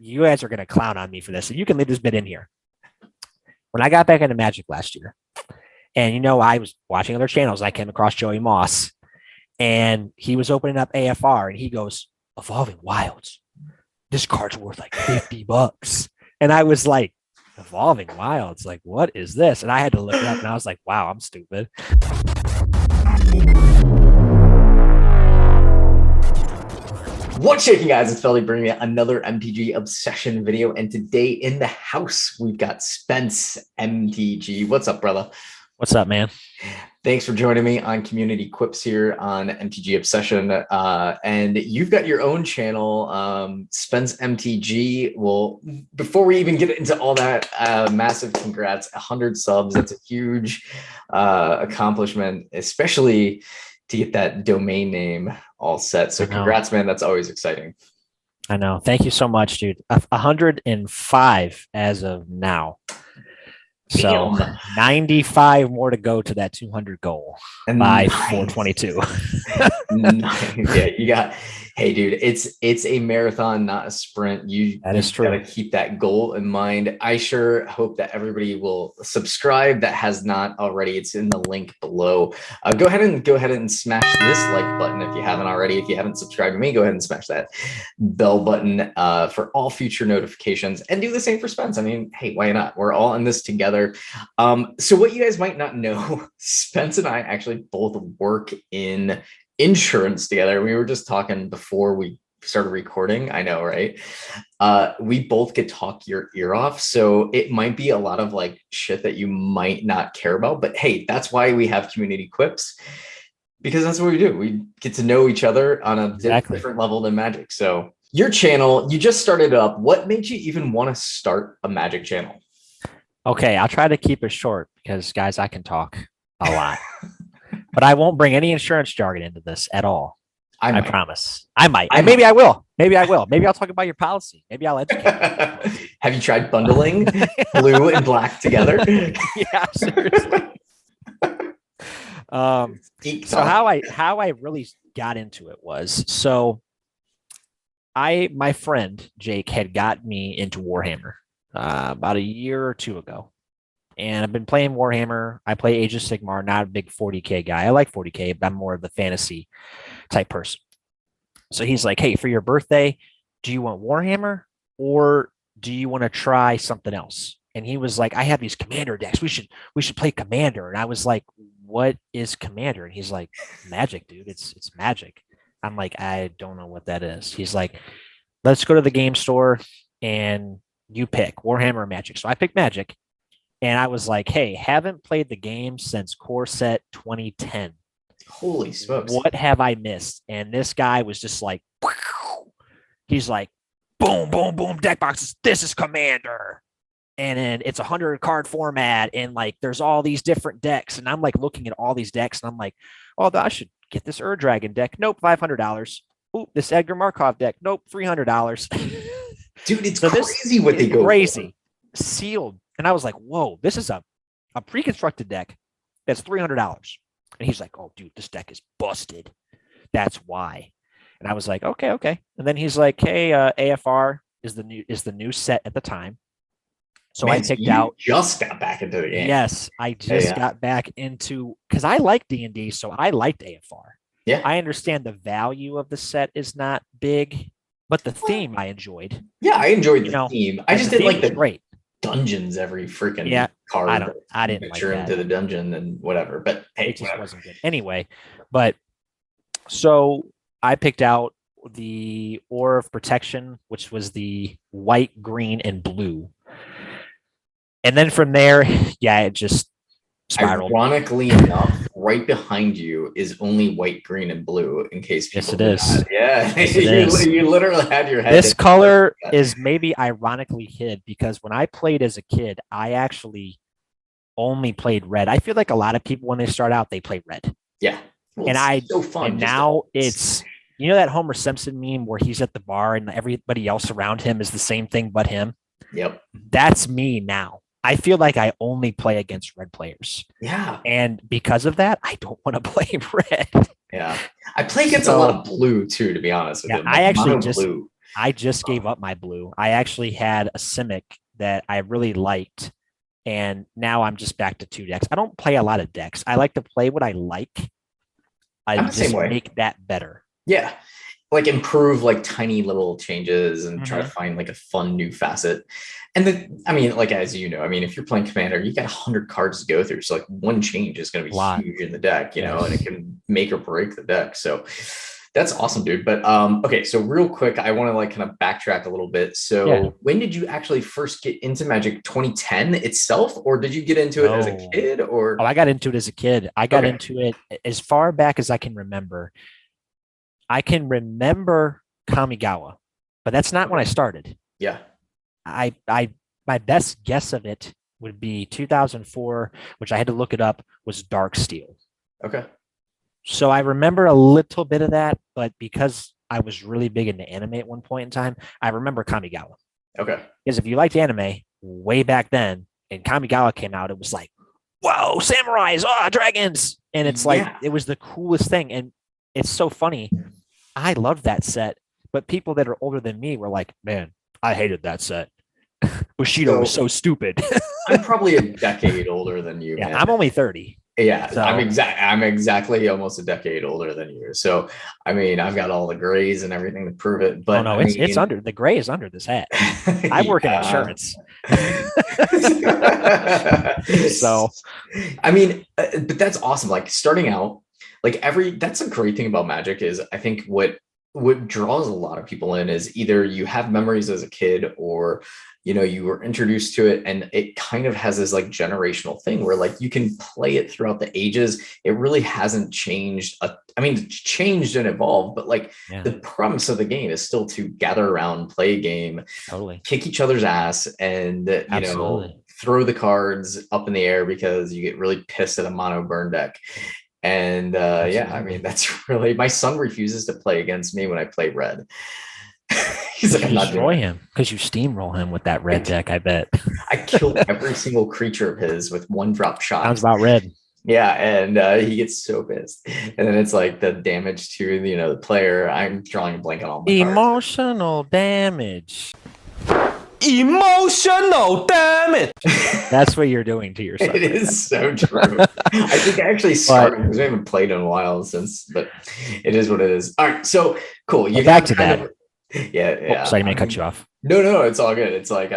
you guys are going to clown on me for this. And you can leave this bit in here. When I got back into Magic last year, and I was watching other channels, I came across Joey Moss, and he was opening up AFR, and he goes, Evolving Wilds. This card's worth like $50. And I was like, Evolving Wilds, like, what is this? And I had to look it up, and I was like, wow, I'm stupid. What's shaking, guys? It's Feldy bringing you another MTG Obsession video. And today in the house, we've got Spence MTG. What's up, brother? What's up, man? Thanks for joining me on Community Quips here on MTG Obsession. And you've got your own channel, Spence MTG. Well, before we even get into all that, massive congrats, 100 subs. That's a huge accomplishment, especially to get that domain name all set. So congrats, man. That's always exciting. I know. Thank you so much, dude. 105 as of now. So 95 more to go to that 200 goal and by 422. Yeah, you got. Hey, dude, it's a marathon, not a sprint. That is true. Gotta keep that goal in mind. I sure hope that everybody will subscribe that has not already. It's in the link below. Go ahead and smash this like button if you haven't already. If you haven't subscribed to me, go ahead and smash that bell button for all future notifications, and do the same for Spence. I mean, hey, why not? We're all in this together. So what you guys might not know, Spence and I actually both work in insurance together. We were just talking before we started recording. I know, right? We both could talk your ear off. So it might be a lot of like shit that you might not care about, but hey, that's why we have Community Quips, because that's what we do. We get to know each other on a different level than Magic. So your channel, you just started up. What made you even want to start a Magic channel? Okay, I'll try to keep it short because, guys, I can talk a lot. But I won't bring any insurance jargon into this at all. I promise. I might. Maybe I will. Maybe I'll talk about your policy. Maybe I'll educate you. Have you tried bundling blue and black together? Yeah, seriously. So how I really got into it was, so my friend Jake had got me into Warhammer about a year or two ago. And I've been playing Warhammer. I play Age of Sigmar, not a big 40K guy. I like 40K, but I'm more of the fantasy type person. So he's like, hey, for your birthday, do you want Warhammer or do you want to try something else? And he was like, I have these Commander decks. We should play Commander. And I was like, what is Commander? And he's like, Magic, dude. It's Magic. I'm like, I don't know what that is. He's like, let's go to the game store and you pick Warhammer or Magic. So I picked Magic. And I was like, hey, haven't played the game since Core Set 2010. Holy smokes. What have I missed? And this guy was just like, he's like, boom, boom, boom, deck boxes. This is Commander. And then it's 100 card format. And like, there's all these different decks. And I'm like looking at all these decks. And I'm like, oh, I should get this Dragon deck. Nope, $500. Ooh, this Edgar Markov deck. Nope, $300. Dude, it's so crazy what they go crazy. For. Sealed. And I was like, whoa, this is a pre-constructed deck that's $300. And he's like, oh, dude, this deck is busted. That's why. And I was like, okay. And then he's like, hey, AFR is the new set at the time. So I picked out. Just got back into the game. Yes, I just got back into, because I like D&D, so I liked AFR. Yeah. I understand the value of the set is not big, but the theme I enjoyed. Yeah, I enjoyed the theme. I just didn't like the great dungeons every freaking card. I didn't like that. Into the dungeon and whatever, but hey, it just wasn't good anyway. But so I picked out the Aura of Protection, which was the white, green, and blue, and then from there, it just spiraled. Ironically enough, right behind you is only white, green, and blue. In case people, yes, it is. Yeah, yes, you literally had your head. This color is maybe ironically hid because when I played as a kid, I actually only played red. I feel like a lot of people when they start out, they play red. Yeah, well, and so fun. And now it's that Homer Simpson meme where he's at the bar and everybody else around him is the same thing but him. Yep, that's me now. I feel like I only play against red players. Yeah. And because of that, I don't want to play red. Yeah. I play against a lot of blue too, to be honest with you. I actually just I just gave up my blue. I actually had a Simic that I really liked, and now I'm just back to 2 decks. I don't play a lot of decks. I like to play what I like. I I'm the same just way. make that better. Yeah. Like improve like tiny little changes and try to Mhm. find like a fun new facet. And then, I mean, like as you know, I mean, if you're playing Commander, you got 100 cards to go through. So like one change is going to A be lot. huge in the deck, and it Yes. can make or break the deck. So that's awesome, dude. But okay, so real quick, I want to like kind of backtrack a little bit. Yeah. So when did you actually first get into Magic? 2010 itself, or did you get into it as a No. kid? Oh, Or I got into it as a kid. I got okay, into it as far back as I can remember. I can remember Kamigawa, but that's not when I okay, started. yeah, I my best guess of it would be 2004, which I had to look it up, was Dark Steel. okay, So I remember a little bit of that, but because I was really big into anime at one point in time, I remember Kamigawa. okay. Because if you liked anime way back then and Kamigawa came out, it was like, whoa, samurais, oh, dragons. And it's like, Yeah. it was the coolest thing. And it's so funny. I loved that set, but people that are older than me were like, man, I hated that set. Bushido was So so stupid. I'm probably a decade older than you, Yeah, man. I'm only 30. Yeah, So, I'm exactly almost a decade older than you. So I mean, I've got all the grays and everything to prove it. oh But no, I it's mean, under the gray is under this hat. I work in yeah. insurance. So, I mean, but that's awesome. Like starting out, like that's a great thing about Magic is I think what draws a lot of people in is either you have memories as a kid or you were introduced to it and it kind of has this like generational thing where like you can play it throughout the ages. It really hasn't changed. I mean, it's changed and evolved, but like yeah, the premise of the game is still to gather around, play a game, totally. kick each other's ass, and Absolutely. throw the cards up in the air because you get really pissed at a mono burn deck. And yeah, I mean, Absolutely. that's really my son refuses to play against me when I play red. He's Because like, you I'm not doing destroy it. him. Because you steamroll him with that I, red deck, I bet. I killed every single creature of his with one drop Sounds shots. about red. Yeah, and he gets so pissed. And then it's like the damage to the player. I'm drawing a blank on all my cards. Emotional damage. Emotional damage. That's what you're doing to yourself. It is so true. I think I actually started because we haven't played in a while since, but it is what it is. All right, so cool. You Back got to kind that. of yeah. Sorry, I I may cut mean, you off. no, it's all good. It's like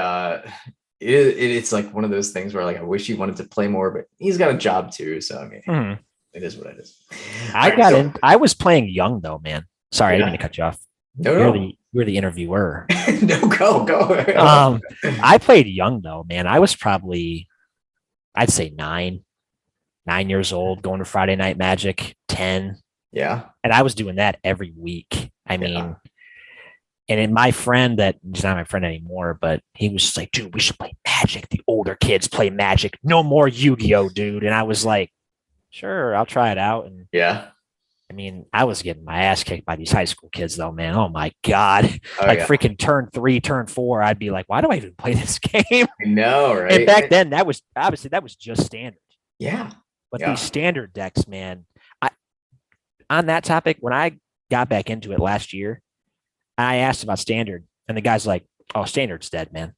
it's like one of those things where like I wish he wanted to play more, but he's got a job too. So I mean, Mhm. it is what it is. I All right, got so in. I was playing young though, man. Sorry, I didn't mean yeah, to cut you off. no, You're the interviewer. no, go. I played young though, man. I was probably, I'd say 9 years old, going to Friday Night Magic, 10, Yeah, and I was doing that every week. I yeah. mean, and then my friend that he's not my friend anymore, but he was just like, dude, we should play Magic. The older kids play Magic. No more Yu-Gi-Oh, dude. And I was like, sure, I'll try it out. And Yeah. I mean, I was getting my ass kicked by these high school kids, though, man. Oh my god! Oh Like yeah. freaking turn 3, turn 4, I'd be like, why do I even play this game? I know, And right? back then, that was obviously that was just standard. Yeah. But these Yeah. standard decks, man. I on that topic, when I got back into it last year, I asked about standard, and the guy's like, "Oh, standard's dead, man.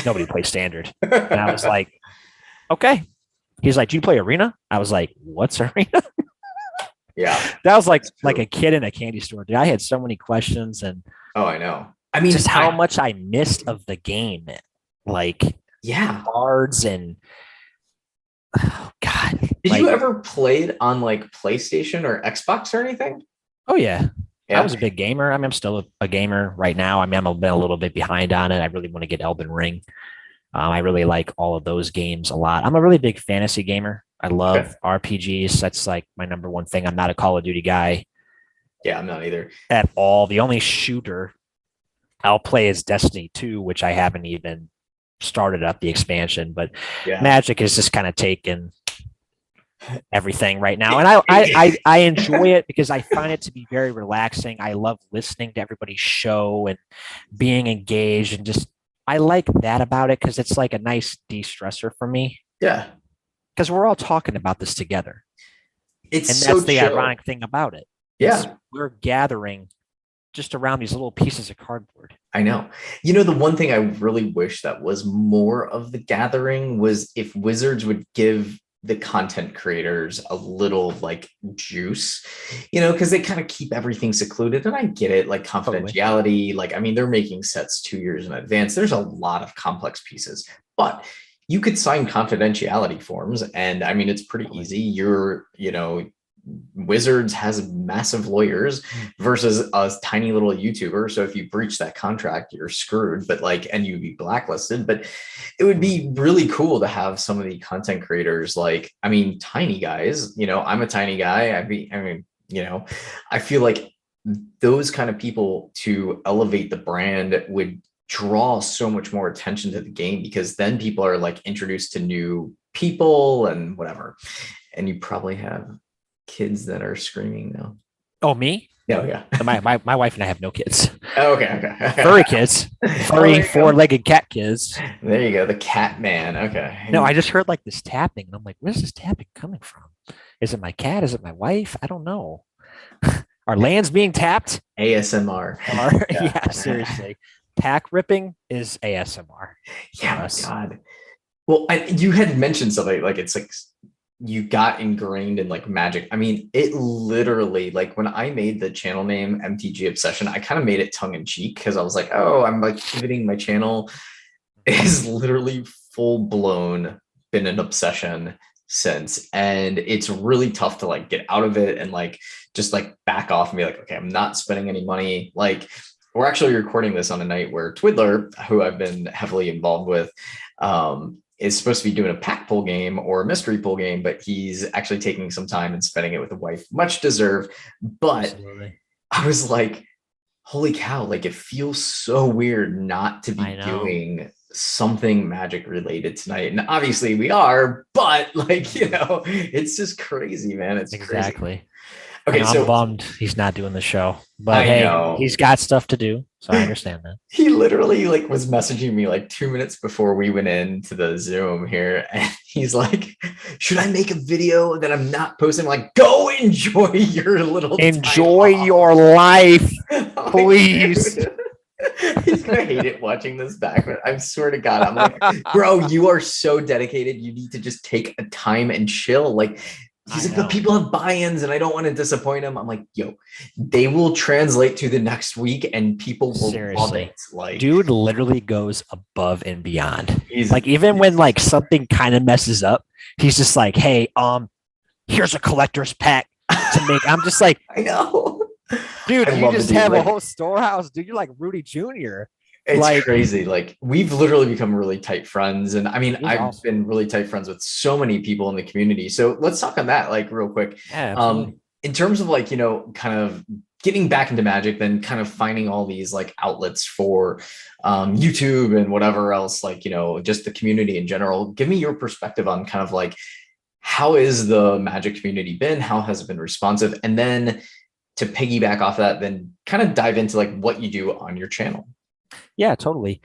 Nobody plays standard." And I was like, "Okay." He's like, "Do you play arena?" I was like, "What's arena?" Yeah. That was like That's like true. a kid in a candy store, dude. I had so many questions and Oh, I know. I mean, just how much I missed of the game, like yeah. cards and oh god, Did you like ever play it on like PlayStation or Xbox or anything? oh yeah. I Yeah. was a big gamer. I mean, I'm still a gamer right now. I mean, I'm a little bit behind on it. I really want to get Elden Ring. I really like all of those games a lot. I'm a really big fantasy gamer. I Okay. love RPGs. That's like my number one thing. I'm not a Call of Duty guy Yeah, I'm not either. at all. The only shooter I'll play is Destiny 2, which I haven't even started up the expansion, but Yeah. Magic is just kind of taken everything right now. And I enjoy it because I find it to be very relaxing. I love listening to everybody's show and being engaged and just I like that about it because it's like a nice de-stressor for me Yeah. because we're all talking about this together. It's And so that's the chill. ironic thing about it. It's Yeah. we're gathering just around these little pieces of cardboard. I know. You know, the one thing I really wish that was more of the gathering was if Wizards would give the content creators a little like juice, you know, because they kind of keep everything secluded. And I get it, like confidentiality. Like, I mean, they're making sets 2 years in advance. There's a lot of complex pieces, but you could sign confidentiality forms. And I mean, it's pretty easy. You're, you know, Wizards has massive lawyers versus a tiny little YouTuber. So if you breach that contract, you're screwed, but like, and you'd be blacklisted. But it would be really cool to have some of the content creators, like, I mean, tiny guys, you know, I'm a tiny guy. I mean, you know, I feel like those kind of people to elevate the brand would draw so much more attention to the game, because then people are like introduced to new people and whatever. And you probably have kids that are screaming now. Oh, me? Oh, yeah. My wife and I have no kids. Okay. Furry kids. Furry four-legged cat kids. There you go. The cat man. Okay. No, I just heard like this tapping, and I'm like, where's this tapping coming from? Is it my cat? Is it my wife? I don't know. Are lands being tapped? ASMR. Yeah, seriously. Pack ripping is ASMR. Yeah, God. Well, you had mentioned something like it's like you got ingrained in like Magic. I mean, it literally, like when I made the channel name MTG Obsession, I kind of made it tongue in cheek because I was like, oh, I'm like pivoting my channel. It has literally full blown been an obsession since. And it's really tough to like get out of it and like just like back off and be like, okay, I'm not spending any money. Like, we're actually recording this on a night where Twiddler, who I've been heavily involved with, is supposed to be doing a pack pull game or a mystery pull game, but he's actually taking some time and spending it with the wife. Much deserved. But absolutely. I was like, holy cow, like it feels so weird not to be doing something Magic related tonight. And obviously we are, but like, you know, it's just crazy, man. It's exactly crazy. Okay, I'm bummed he's not doing the show, but hey, he's got stuff to do, so I understand that. He literally like was messaging me like 2 minutes before we went into the Zoom here, and he's like, "Should I make a video that I'm not posting?" I'm like, go enjoy your your life, please. He's gonna hate it watching this back, but I swear to God, I'm like, bro, you are so dedicated. You need to just take a time and chill, like. He's like, but people have buy-ins and I don't want to disappoint them. I'm like, yo, they will translate to the next week and people will love it. Like, dude literally goes above and beyond. Like, even when like something kind of messes up, he's just like, hey, here's a collector's pack to make. I'm just like, I know. Dude, you just have a whole storehouse, dude. You're like Rudy Jr. It's like, crazy. Like, we've literally become really tight friends. And I mean, I've been really tight friends with so many people in the community. So let's talk on that, like, real quick. Yeah, in terms of like, you know, kind of getting back into Magic, then kind of finding all these like outlets for YouTube and whatever else, like, you know, just the community in general. Give me your perspective on kind of like, how is the Magic community been? How has it been responsive? And then to piggyback off that, then kind of dive into like what you do on your channel. Yeah, totally.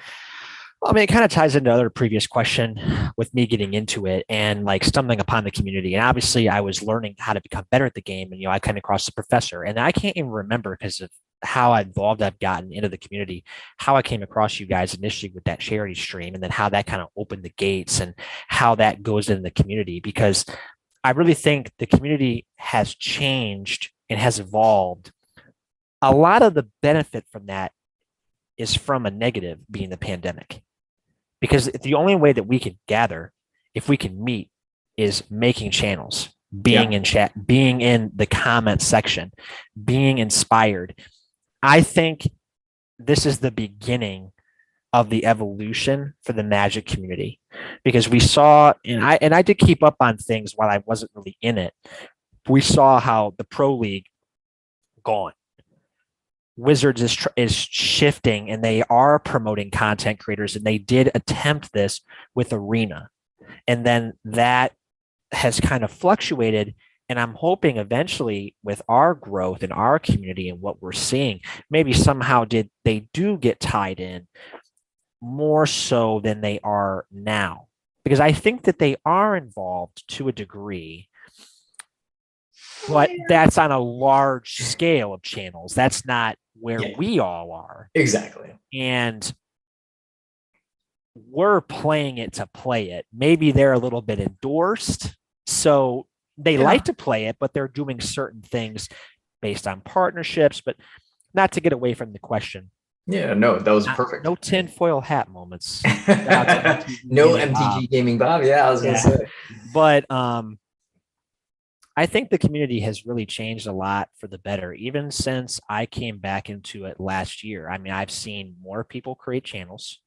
Well, I mean, it kind of ties into another previous question with me getting into it and like stumbling upon the community. And obviously I was learning how to become better at the game. And, you know, I came across the professor, and I can't even remember because of how involved I've gotten into the community, how I came across you guys initially with that charity stream, and then how that kind of opened the gates and how that goes into the community. Because I really think the community has changed and has evolved. A lot of the benefit from that is from a negative, being the pandemic, because the only way that we can gather, if we can meet, is making channels, being in chat, being in the comment section, being inspired. I think this is the beginning of the evolution for the Magic community, because we saw, and I did keep up on things while I wasn't really in it. We saw how the Pro League gone. Wizards is shifting, and they are promoting content creators, and they did attempt this with Arena, and then that has kind of fluctuated. And I'm hoping eventually with our growth in our community and what we're seeing, maybe somehow they do get tied in more so than they are now, because I think that they are involved to a degree. but that's on a large scale of channels. That's not where Yeah, we all are. exactly. And we're playing it to play it. Maybe they're a little bit endorsed. So they like to play it, but they're doing certain things based on partnerships. But not to get away from the question. Yeah, no, that was perfect. No tinfoil hat moments. No MTG gaming Bob. Yeah, I was gonna say. But I think the community has really changed a lot for the better, even since I came back into it last year. I mean, I've seen more people create channels.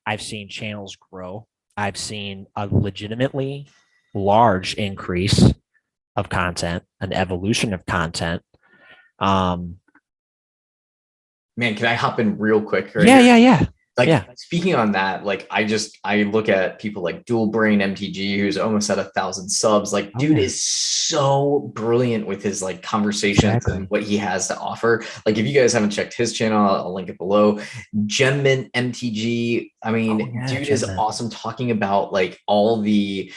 I've seen channels grow. I've seen a legitimately large increase of content, an evolution of content. Man, can I hop in real quick? Yeah. Like speaking on that, like I look at people like Dual Brain MTG, who's almost at 1,000 subs. Like, dude is so brilliant with his like conversations and what he has to offer. Like, if you guys haven't checked his channel, I'll link it below. Gemmint MTG. I mean, dude is awesome talking about like all the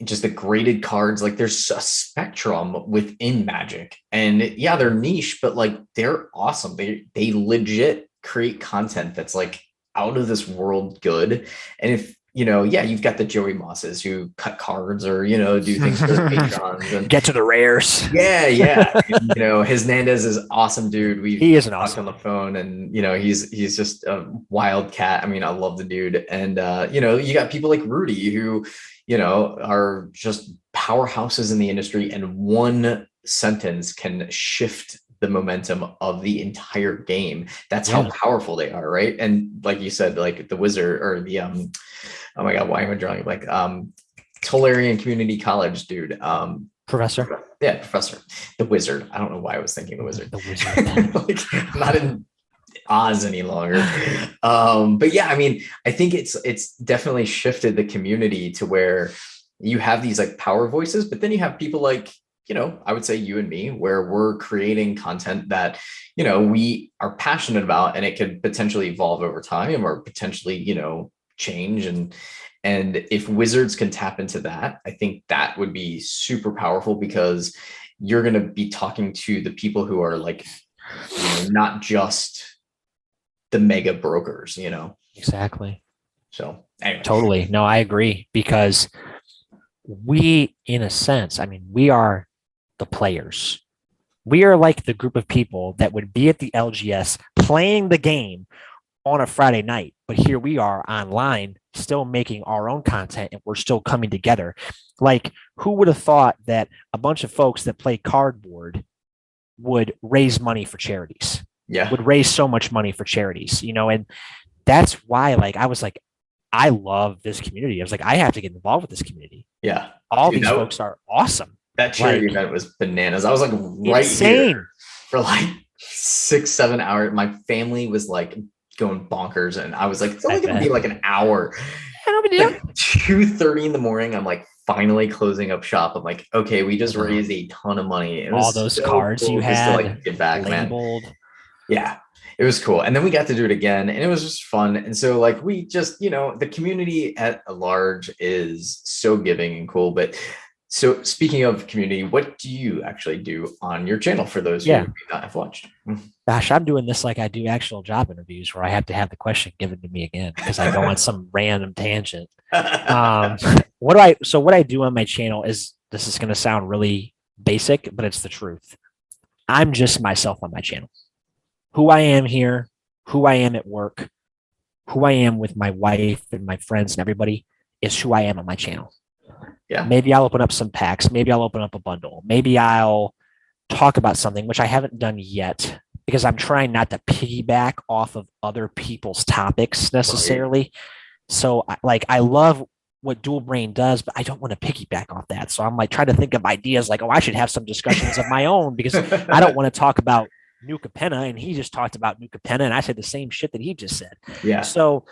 just the graded cards. Like, there's a spectrum within Magic, and yeah, they're niche, but like they're awesome. They legit create content that's like out of this world good. And if you've got the Joey Mosses who cut cards or do things for the patrons and get to the rares. Yeah. And, his Hernandez is awesome, dude. He is an awesome on the phone, and he's just a wild cat. I mean, I love the dude. And you got people like Rudy who are just powerhouses in the industry, and one sentence can shift the momentum of the entire game. That's how powerful they are, right? And like you said, like the wizard or the oh my god, why am I drawing like Tolarian Community College dude, professor. Yeah, professor. The wizard. I don't know why I was thinking the wizard. The wizard. Like, I'm not in Oz any longer. But yeah, I mean, I think it's definitely shifted the community to where you have these like power voices, but then you have people like I would say you and me, where we're creating content that, we are passionate about, and it could potentially evolve over time or potentially, change. And if wizards can tap into that, I think that would be super powerful, because you're going to be talking to the people who are like, not just the mega brokers, Exactly. So anyway. Totally. No, I agree, because we, in a sense, I mean, we are the players. We are like the group of people that would be at the LGS playing the game on a Friday night, but here we are online still making our own content, and we're still coming together. Like, who would have thought that a bunch of folks that play cardboard would raise money for charities? Would raise so much money for charities, and that's why, like, I was like, I love this community. I was like, I have to get involved with this community. Yeah. All these folks are awesome. That charity event was bananas. I was like right here for like 6-7 hours. My family was like going bonkers, and I was like, it's only gonna be like an hour. Like 2:30 in the morning, I'm like finally closing up shop. I'm like, okay, we just raised a ton of money. It was all those cards you had to like get back, labeled. Man. Yeah, it was cool. And then we got to do it again, and it was just fun. And so like we just, the community at large is so giving and cool. But so speaking of community, what do you actually do on your channel for those who may not have watched? Gosh, I'm doing this like I do actual job interviews, where I have to have the question given to me again because I go on some random tangent. What I do on my channel is, this is going to sound really basic, but it's the truth. I'm just myself on my channel. Who I am here, who I am at work, who I am with my wife and my friends and everybody is who I am on my channel. Yeah. Maybe I'll open up some packs. Maybe I'll open up a bundle. Maybe I'll talk about something, which I haven't done yet, because I'm trying not to piggyback off of other people's topics necessarily. Right. So I love what Dual Brain does, but I don't want to piggyback off that. So I'm like trying to think of ideas like, I should have some discussions of my own, because I don't want to talk about New Capenna, and he just talked about New Capenna, and I said the same shit that he just said. Yeah. So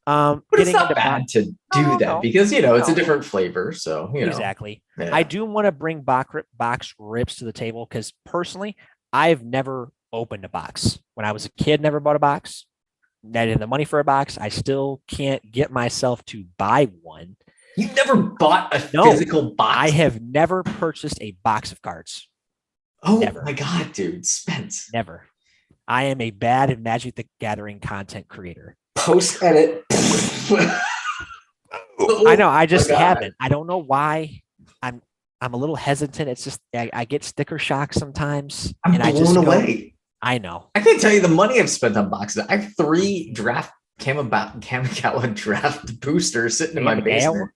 but it's not bad to do that, because it's a different flavor. So exactly. I do want to bring box rips to the table, because personally, I've never opened a box. When I was a kid, never bought a box. I didn't have the money for a box. I still can't get myself to buy one. You never bought a No, physical box? I have never purchased a box of cards. Oh Never. my God, dude. Spence. Never. I am a bad Magic the Gathering content creator. Post edit. I know. I just haven't. I don't know why. I'm a little hesitant. It's just I get sticker shock sometimes. I'm blown away. I know. I can't tell you the money I've spent on boxes. I have 3 draft Kamigawa draft boosters sitting in my basement,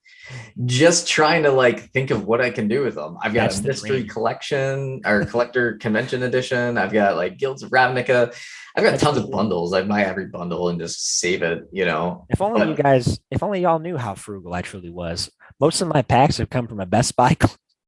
just trying to like think of what I can do with them. I've got a mystery collection or collector convention edition. I've got like Guilds of Ravnica. I've got tons of bundles. I buy every bundle and just save it, you know. If only y'all knew how frugal I truly was. Most of my packs have come from a Best Buy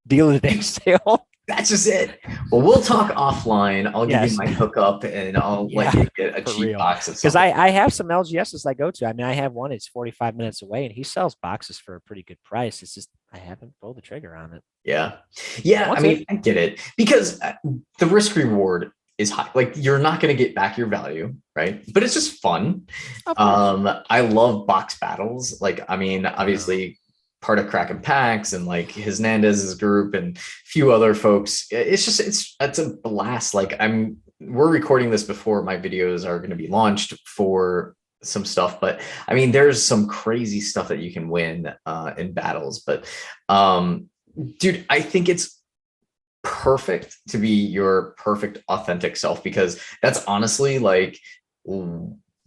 deal of the day sale. That's just it. Well, we'll talk offline. I'll give you my hookup and I'll let you get a cheap box. Because I have some LGSs I go to. I mean, I have one, it's 45 minutes away and he sells boxes for a pretty good price. It's just, I haven't pulled the trigger on it. Yeah. Yeah. I mean, I get it because the risk reward is high. Like you're not going to get back your value, right? But it's just fun. I love box battles. Like, I mean, obviously part of Kraken Packs and like his Nandez's group and a few other folks. It's a blast. Like we're recording this before my videos are going to be launched for some stuff, but I mean, there's some crazy stuff that you can win in battles, but dude, I think it's perfect to be your perfect authentic self, because that's honestly like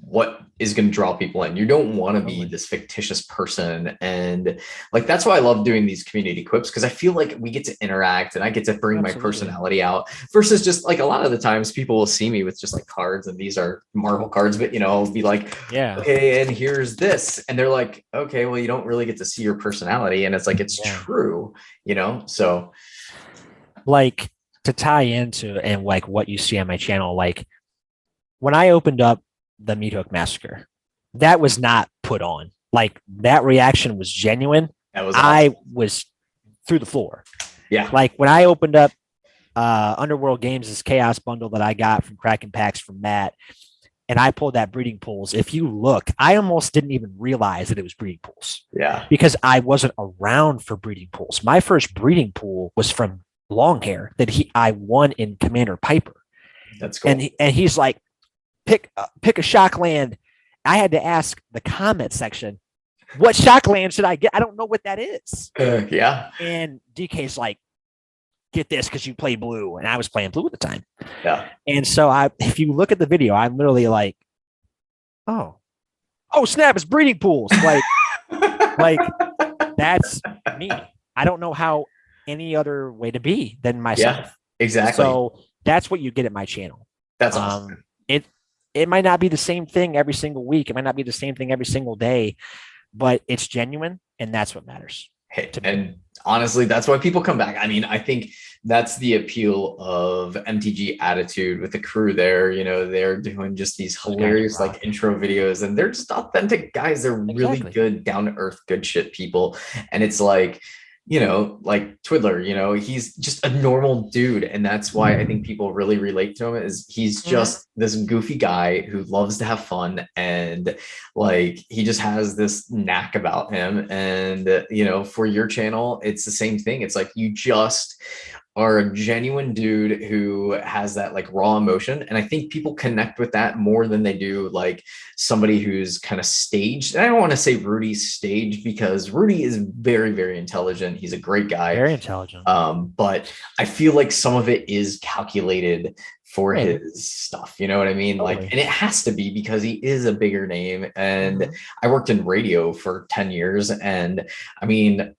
what is going to draw people in. You don't want to be this fictitious person. And like, that's why I love doing these community quips, because I feel like we get to interact and I get to bring my personality out versus just like a lot of the times people will see me with just like cards and these are Marvel cards, but you know, I'll be like, okay, and here's this. And they're like, okay, well, you don't really get to see your personality. And it's like, it's true, you know? So like to tie into and like what you see on my channel, like when I opened up the Meat Hook Massacre, that was not put on. Like that reaction was genuine. That was I was through the floor. Yeah. Like when I opened up Underworld Games' Chaos bundle that I got from Kraken Packs from Matt, and I pulled that breeding pools. If you look, I almost didn't even realize that it was breeding pools. Yeah. Because I wasn't around for breeding pools. My first breeding pool was from Longhair that I won in Commander Piper. That's cool. And he's like, pick a shock land. I had to ask the comment section, what shock land should I get? I don't know what that is. Yeah. And DK's like, get this because you play blue. And I was playing blue at the time. Yeah. And so if you look at the video, I'm literally like, oh snap, it's breeding pools. Like that's me. I don't know how any other way to be than myself. Yeah, exactly. So that's what you get at my channel. That's awesome. It might not be the same thing every single week. It might not be the same thing every single day, but it's genuine, and that's what matters. Hey, and honestly, that's why people come back. I mean, I think that's the appeal of MTG Attitude with the crew there. You know, they're doing just these hilarious like intro videos, and they're just authentic guys. They're really good, down to earth, good shit people. And it's like, you know, like Twiddler, you know, he's just a normal dude. And that's why I think people really relate to him, is he's just this goofy guy who loves to have fun. And like, he just has this knack about him. And, you know, for your channel, it's the same thing. It's like, you just are a genuine dude who has that like raw emotion. And I think people connect with that more than they do like somebody who's kind of staged. And I don't want to say Rudy's staged, because Rudy is very, very intelligent. He's a great guy. Very intelligent. But I feel like some of it is calculated for his stuff. You know what I mean? Like, and it has to be because he is a bigger name. And I worked in radio for 10 years. And I mean,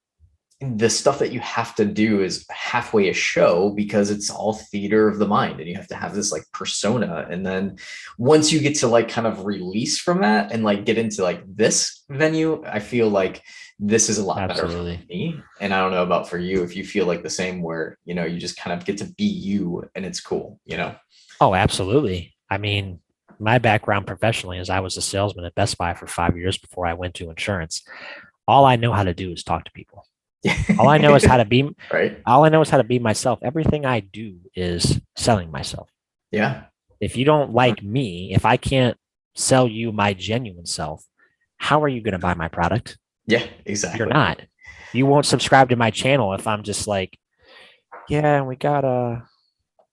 the stuff that you have to do is halfway a show, because it's all theater of the mind and you have to have this like persona. And then once you get to like kind of release from that and like get into like this venue, I feel like this is a lot better for me. And I don't know about for you, if you feel like the same, where, you know, you just kind of get to be you and it's cool, you know? Oh, absolutely. I mean, my background professionally is I was a salesman at Best Buy for 5 years before I went to insurance. All I know how to do is talk to people. All I know is how to be All I know is how to be myself. Everything I do is selling myself. Yeah. If you don't like me, if I can't sell you my genuine self, how are you going to buy my product? Yeah, exactly. You're not. You won't subscribe to my channel if I'm just like, yeah, we got a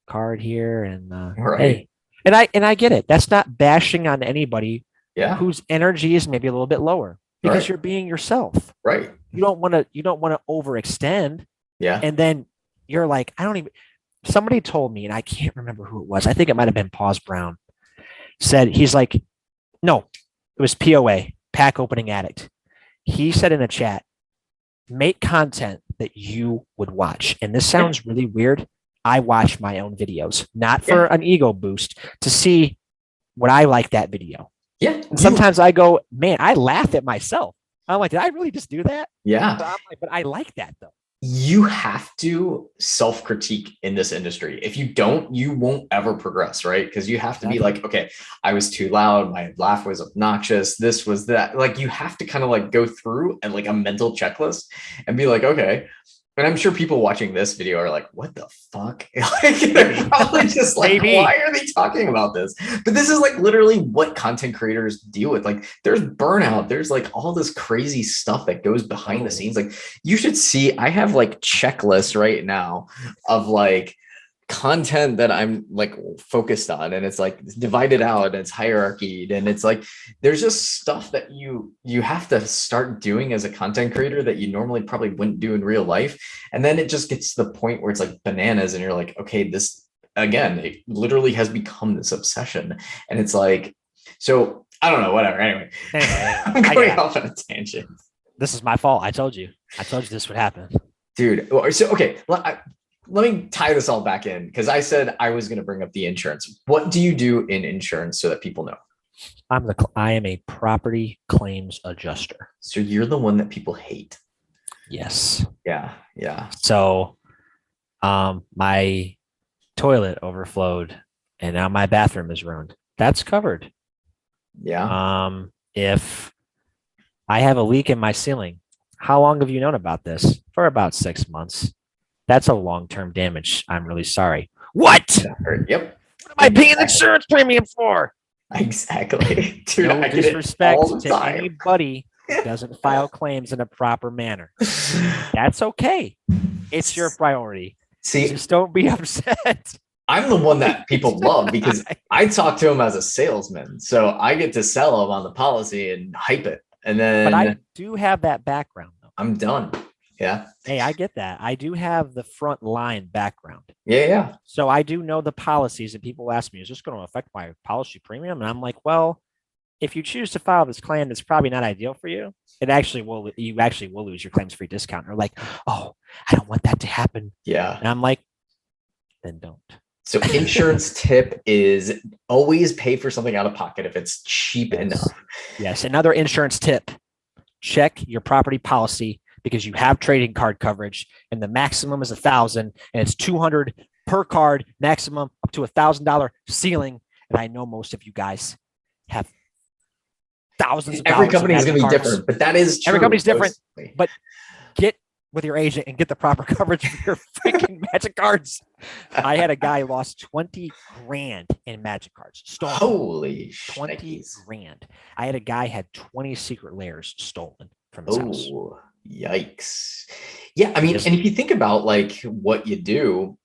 card here, and Right. hey, and I get it. That's not bashing on anybody Yeah. whose energy is maybe a little bit lower because Right. you're being yourself. Right. You don't want to overextend, Yeah. and then you're like, I don't even. Somebody told me, and I can't remember who it was. I think it might have been Pause Brown. Said he's like, no, it was POA, Pack Opening Addict. He said in a chat, make content that you would watch. And this Yeah. sounds really weird. I watch my own videos, not for Yeah. an ego boost, to see what I like that video. Yeah. And sometimes I go, man, I laugh at myself. I'm like, did I really just do that? Yeah. So I'm like, but I like that though. You have to self-critique in this industry. If you don't, you won't ever progress, right? Because you have to be like, okay, I was too loud, my laugh was obnoxious, this was that. Like, you have to kind of like go through and like a mental checklist and be like, okay. And I'm sure people watching this video are like, what the fuck? Like, they're probably just like, Maybe. why are they talking about this? But this is like literally what content creators deal with. Like, there's burnout, there's like all this crazy stuff that goes behind the scenes. Like, you should see, I have like checklists right now of like content that I'm like focused on, and it's like divided out and it's hierarchied, and it's like there's just stuff that you have to start doing as a content creator that you normally probably wouldn't do in real life. And then it just gets to the point where it's like bananas, and you're like, okay, this again, it literally has become this obsession. And it's like, so I don't know, whatever. Anyway, I'm going off on a tangent. This is my fault. I told you this would happen, dude. So okay, let me tie this all back in, because I said I was going to bring up the insurance. What do you do in insurance so that people know? I am a property claims adjuster. So you're the one that people hate. Yes. Yeah. Yeah. So my toilet overflowed and now my bathroom is ruined. That's covered. Yeah. If I have a leak in my ceiling, how long have you known about this? For about 6 months. That's a long-term damage. I'm really sorry. What? Yep. What am I paying insurance premium for? Exactly. Dude, no I disrespect to time. anybody who doesn't file claims in a proper manner. That's okay. It's your priority. See, just don't be upset. I'm the one that people love because I talk to them as a salesman. So I get to sell them on the policy and hype it. And then, but I do have that background though. I'm done. Yeah. Hey, I get that. I do have the front line background. Yeah. Yeah. So I do know the policies, and people ask me, is this going to affect my policy premium? And I'm like, well, if you choose to file this claim, it's probably not ideal for you. You actually will lose your claims free discount. Or like, oh, I don't want that to happen. Yeah. And I'm like, then don't. So insurance tip is always pay for something out of pocket if it's cheap enough. Yes. Another insurance tip, check your property policy, because you have trading card coverage and the maximum is 1,000 and it's 200 per card, maximum up to $1,000 ceiling. And I know most of you guys have thousands of every dollars. Company is going to be different, but that is true. Every company's different, but get with your agent and get the proper coverage for your freaking Magic cards. I had a guy lost 20 grand in Magic cards stolen. Holy 20 shnikes. grand. I had a guy had 20 secret layers stolen from his house. Yikes. Yeah, I mean, and if you think about like what you do,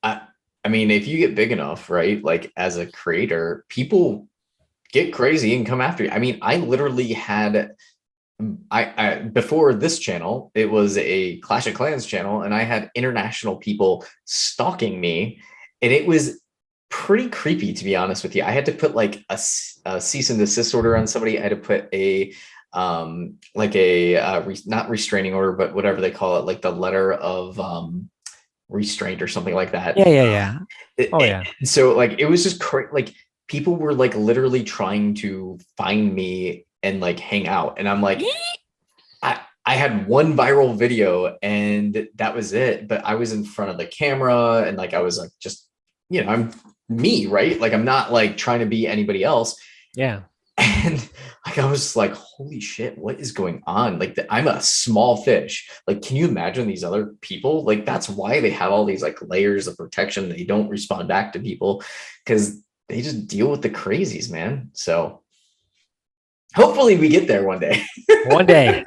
I mean, if you get big enough, right? Like as a creator, people get crazy and come after you. I mean, I literally had I before this channel, it was a Clash of Clans channel, and I had international people stalking me, and it was pretty creepy, to be honest with you. I had to put like a cease and desist order on somebody. I had to put a like a not restraining order, but whatever they call it, like the letter of restraint or something like that. Yeah. Yeah. So like it was just like people were like literally trying to find me and like hang out, and I'm like, I had one viral video and that was it. But I was in front of the camera and like I was like, just, you know, I'm me, right? Like I'm not like trying to be anybody else. Yeah. And like I was like, holy shit, what is going on? Like I'm a small fish. Like, can you imagine these other people? Like that's why they have all these like layers of protection. They don't respond back to people because they just deal with the crazies, man. So Hopefully we get there one day. One day.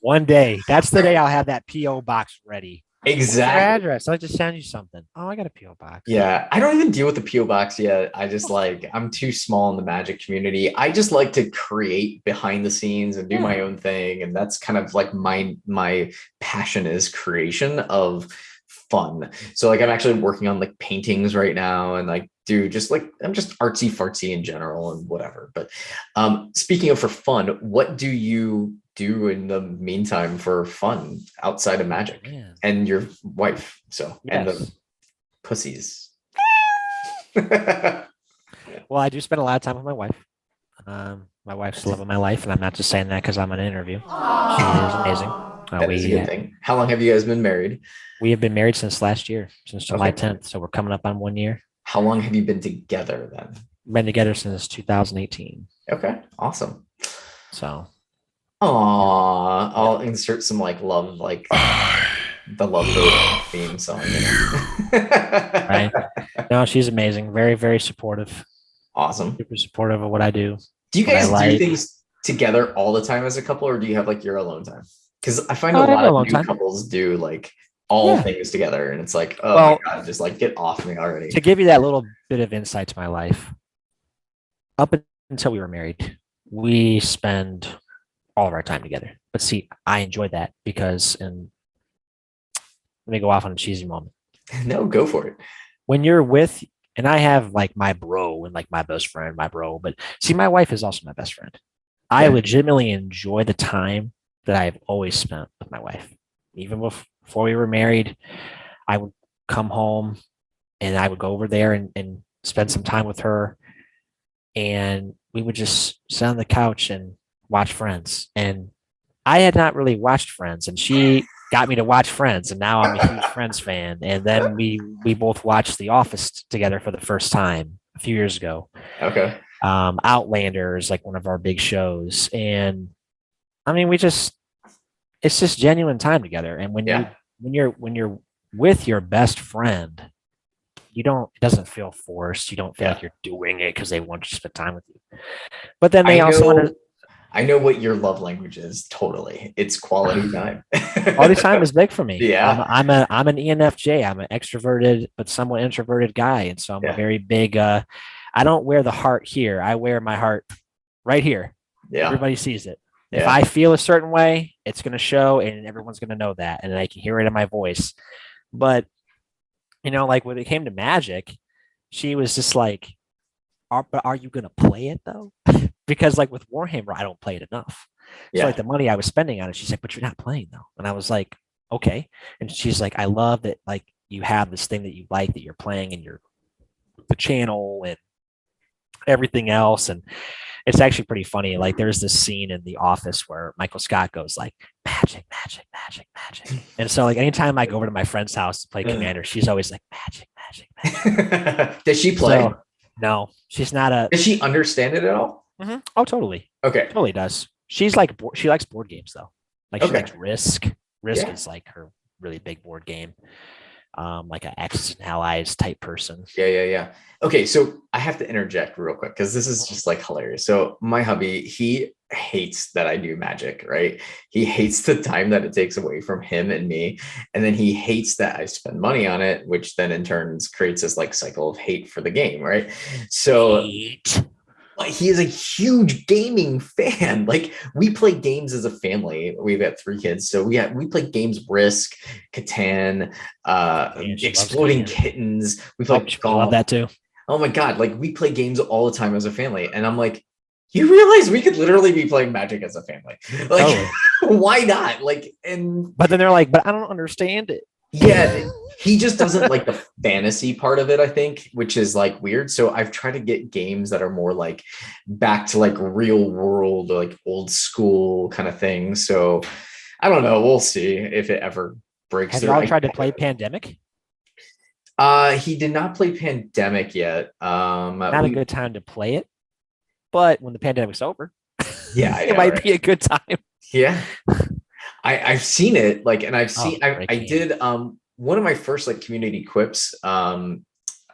One day. That's the day I'll have that PO box ready. Exactly. What's your address? I'll just send you something. Oh, I got a PO box. Yeah, I don't even deal with the PO box yet. I just like I'm too small in the Magic community. I just like to create behind the scenes and do my own thing, and that's kind of like my passion is creation of fun. So like I'm actually working on like paintings right now, and like do just like I'm just artsy fartsy in general and whatever. But speaking of for fun, what do you do in the meantime for fun outside of Magic and your wife? So and the pussies. Well, I do spend a lot of time with my wife. My wife's the love of my life, and I'm not just saying that because I'm on an interview. She is amazing. That is a good thing. How long have you guys been married? We have been married since last year, since July 10th. So we're coming up on 1 year. How long have you been together then? Been together since 2018. Okay, awesome. So, I'll insert some like love, like the love theme song. Right? No, she's amazing. Very, very supportive. Awesome. Super supportive of what I do. Do you guys do things together all the time as a couple, or do you have like your alone time? Because I find a lot of new couples do like all things together, and it's like, oh my God, just like get off me already. To give you that little bit of insight to my life, up until we were married, we spend all of our time together. But see, I enjoy that because, and let me go off on a cheesy moment. No, go for it. When you're with, and I have like my bro and like my best friend, my bro, but see, my wife is also my best friend. I legitimately enjoy the time that I've always spent with my wife. Even before we were married, I would come home and I would go over there and spend some time with her. And we would just sit on the couch and watch Friends. And I had not really watched Friends, and she got me to watch Friends, and now I'm a huge Friends fan. And then we both watched The Office together for the first time a few years ago. Okay. Outlander is like one of our big shows, and I mean, it's just genuine time together. And when you're with your best friend, it doesn't feel forced. You don't feel like you're doing it because they want to spend time with you. But then they I know what your love language is. Totally. It's quality time. Quality time is big for me. Yeah. I'm an ENFJ. I'm an extroverted, but somewhat introverted guy. And so I'm a very big, I don't wear the heart here. I wear my heart right here. Yeah. Everybody sees it. If I feel a certain way, it's going to show, and everyone's going to know that. And I can hear it in my voice. But, like when it came to Magic, she was just like, but are you going to play it though? Because like with Warhammer, I don't play it enough. So like the money I was spending on it, she's like, but you're not playing though. And I was like, okay. And she's like, I love that like you have this thing that you like that you're playing in the channel and everything else. And it's actually pretty funny. Like there's this scene in The Office where Michael Scott goes like, magic, magic, magic, magic. And so like anytime I go over to my friend's house to play Commander, she's always like, magic, magic, magic. Does she play? So, no, she's not Does she understand it at all? Mm-hmm. Oh, totally. Okay. Totally does. She's like, she likes board games though. Like she likes Risk. Risk is like her really big board game. Like an Axis and Allies type person. Yeah. Okay, so I have to interject real quick because this is just like hilarious. So my hubby, he hates that I do Magic, right? He hates the time that it takes away from him and me. And then he hates that I spend money on it, which then in turn creates this like cycle of hate for the game, right? So he is a huge gaming fan. Like we play games as a family. We've got 3 kids. So we play games, Risk, Catan, Exploding Kittens. We play golf. I love that too. Oh my God. Like we play games all the time as a family. And I'm like, you realize we could literally be playing Magic as a family. Like, why not? Like, but then they're like, but I don't understand it. Yeah. He just doesn't like the fantasy part of it, I think, which is like weird. So I've tried to get games that are more like back to like real world, like old school kind of thing. So I don't know. We'll see if it ever breaks. Have you all tried to play Pandemic? He did not play Pandemic yet. Not a good time to play it, but when the pandemic's over, it might be a good time. Yeah. I've seen it like, and I've seen, I did, one of my first like community quips. I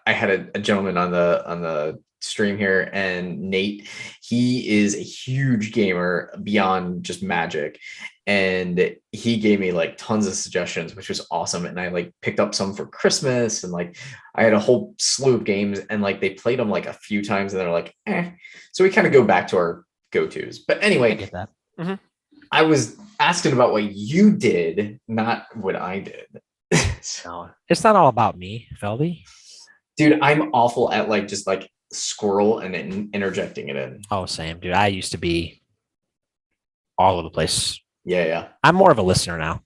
had a gentleman on the stream here, and Nate, he is a huge gamer beyond just Magic, and he gave me like tons of suggestions, which was awesome. And I like picked up some for Christmas, and like I had a whole slew of games, and like they played them like a few times, and they're like, eh. So we kind of go back to our go-tos. But anyway, I get that. Mm-hmm. I was asking about what you did, not what I did. No, it's not all about me, Feldy. Dude, I'm awful at like just like squirrel and then interjecting it in. Oh, same, dude. I used to be all over the place. Yeah. I'm more of a listener now.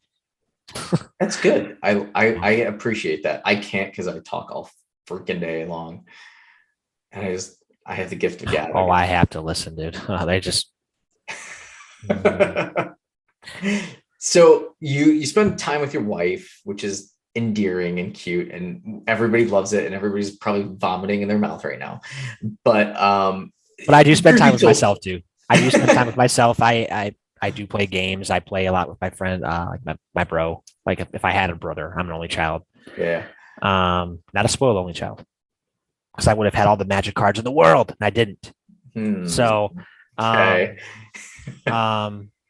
That's good. I appreciate that. I can't because I talk all freaking day long. And I have the gift of gab. Oh, I have to listen, dude. They just So you spend time with your wife, which is endearing and cute, and everybody loves it, and everybody's probably vomiting in their mouth right now. But I do spend time with myself too. I do spend time with myself. I do play games. I play a lot with my friend, like my bro. Like if I had a brother, I'm an only child. Yeah. Not a spoiled only child, because I would have had all the Magic cards in the world, and I didn't. So, okay.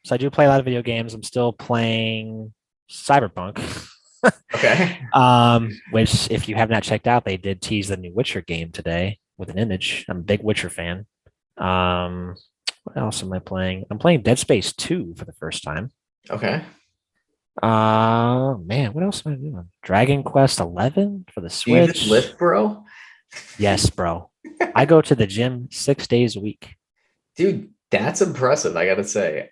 So I do play a lot of video games. I'm still playing Cyberpunk. Okay. Which if you have not checked out, they did tease the new Witcher game today with an image. I'm a big Witcher fan. What else am I playing? I'm playing Dead Space 2 for the first time. Okay. Man, what else am I doing? Dragon Quest 11 for the Switch. Do you even lift, bro? Yes, bro. I go to the gym 6 days a week. Dude, that's impressive, I gotta say.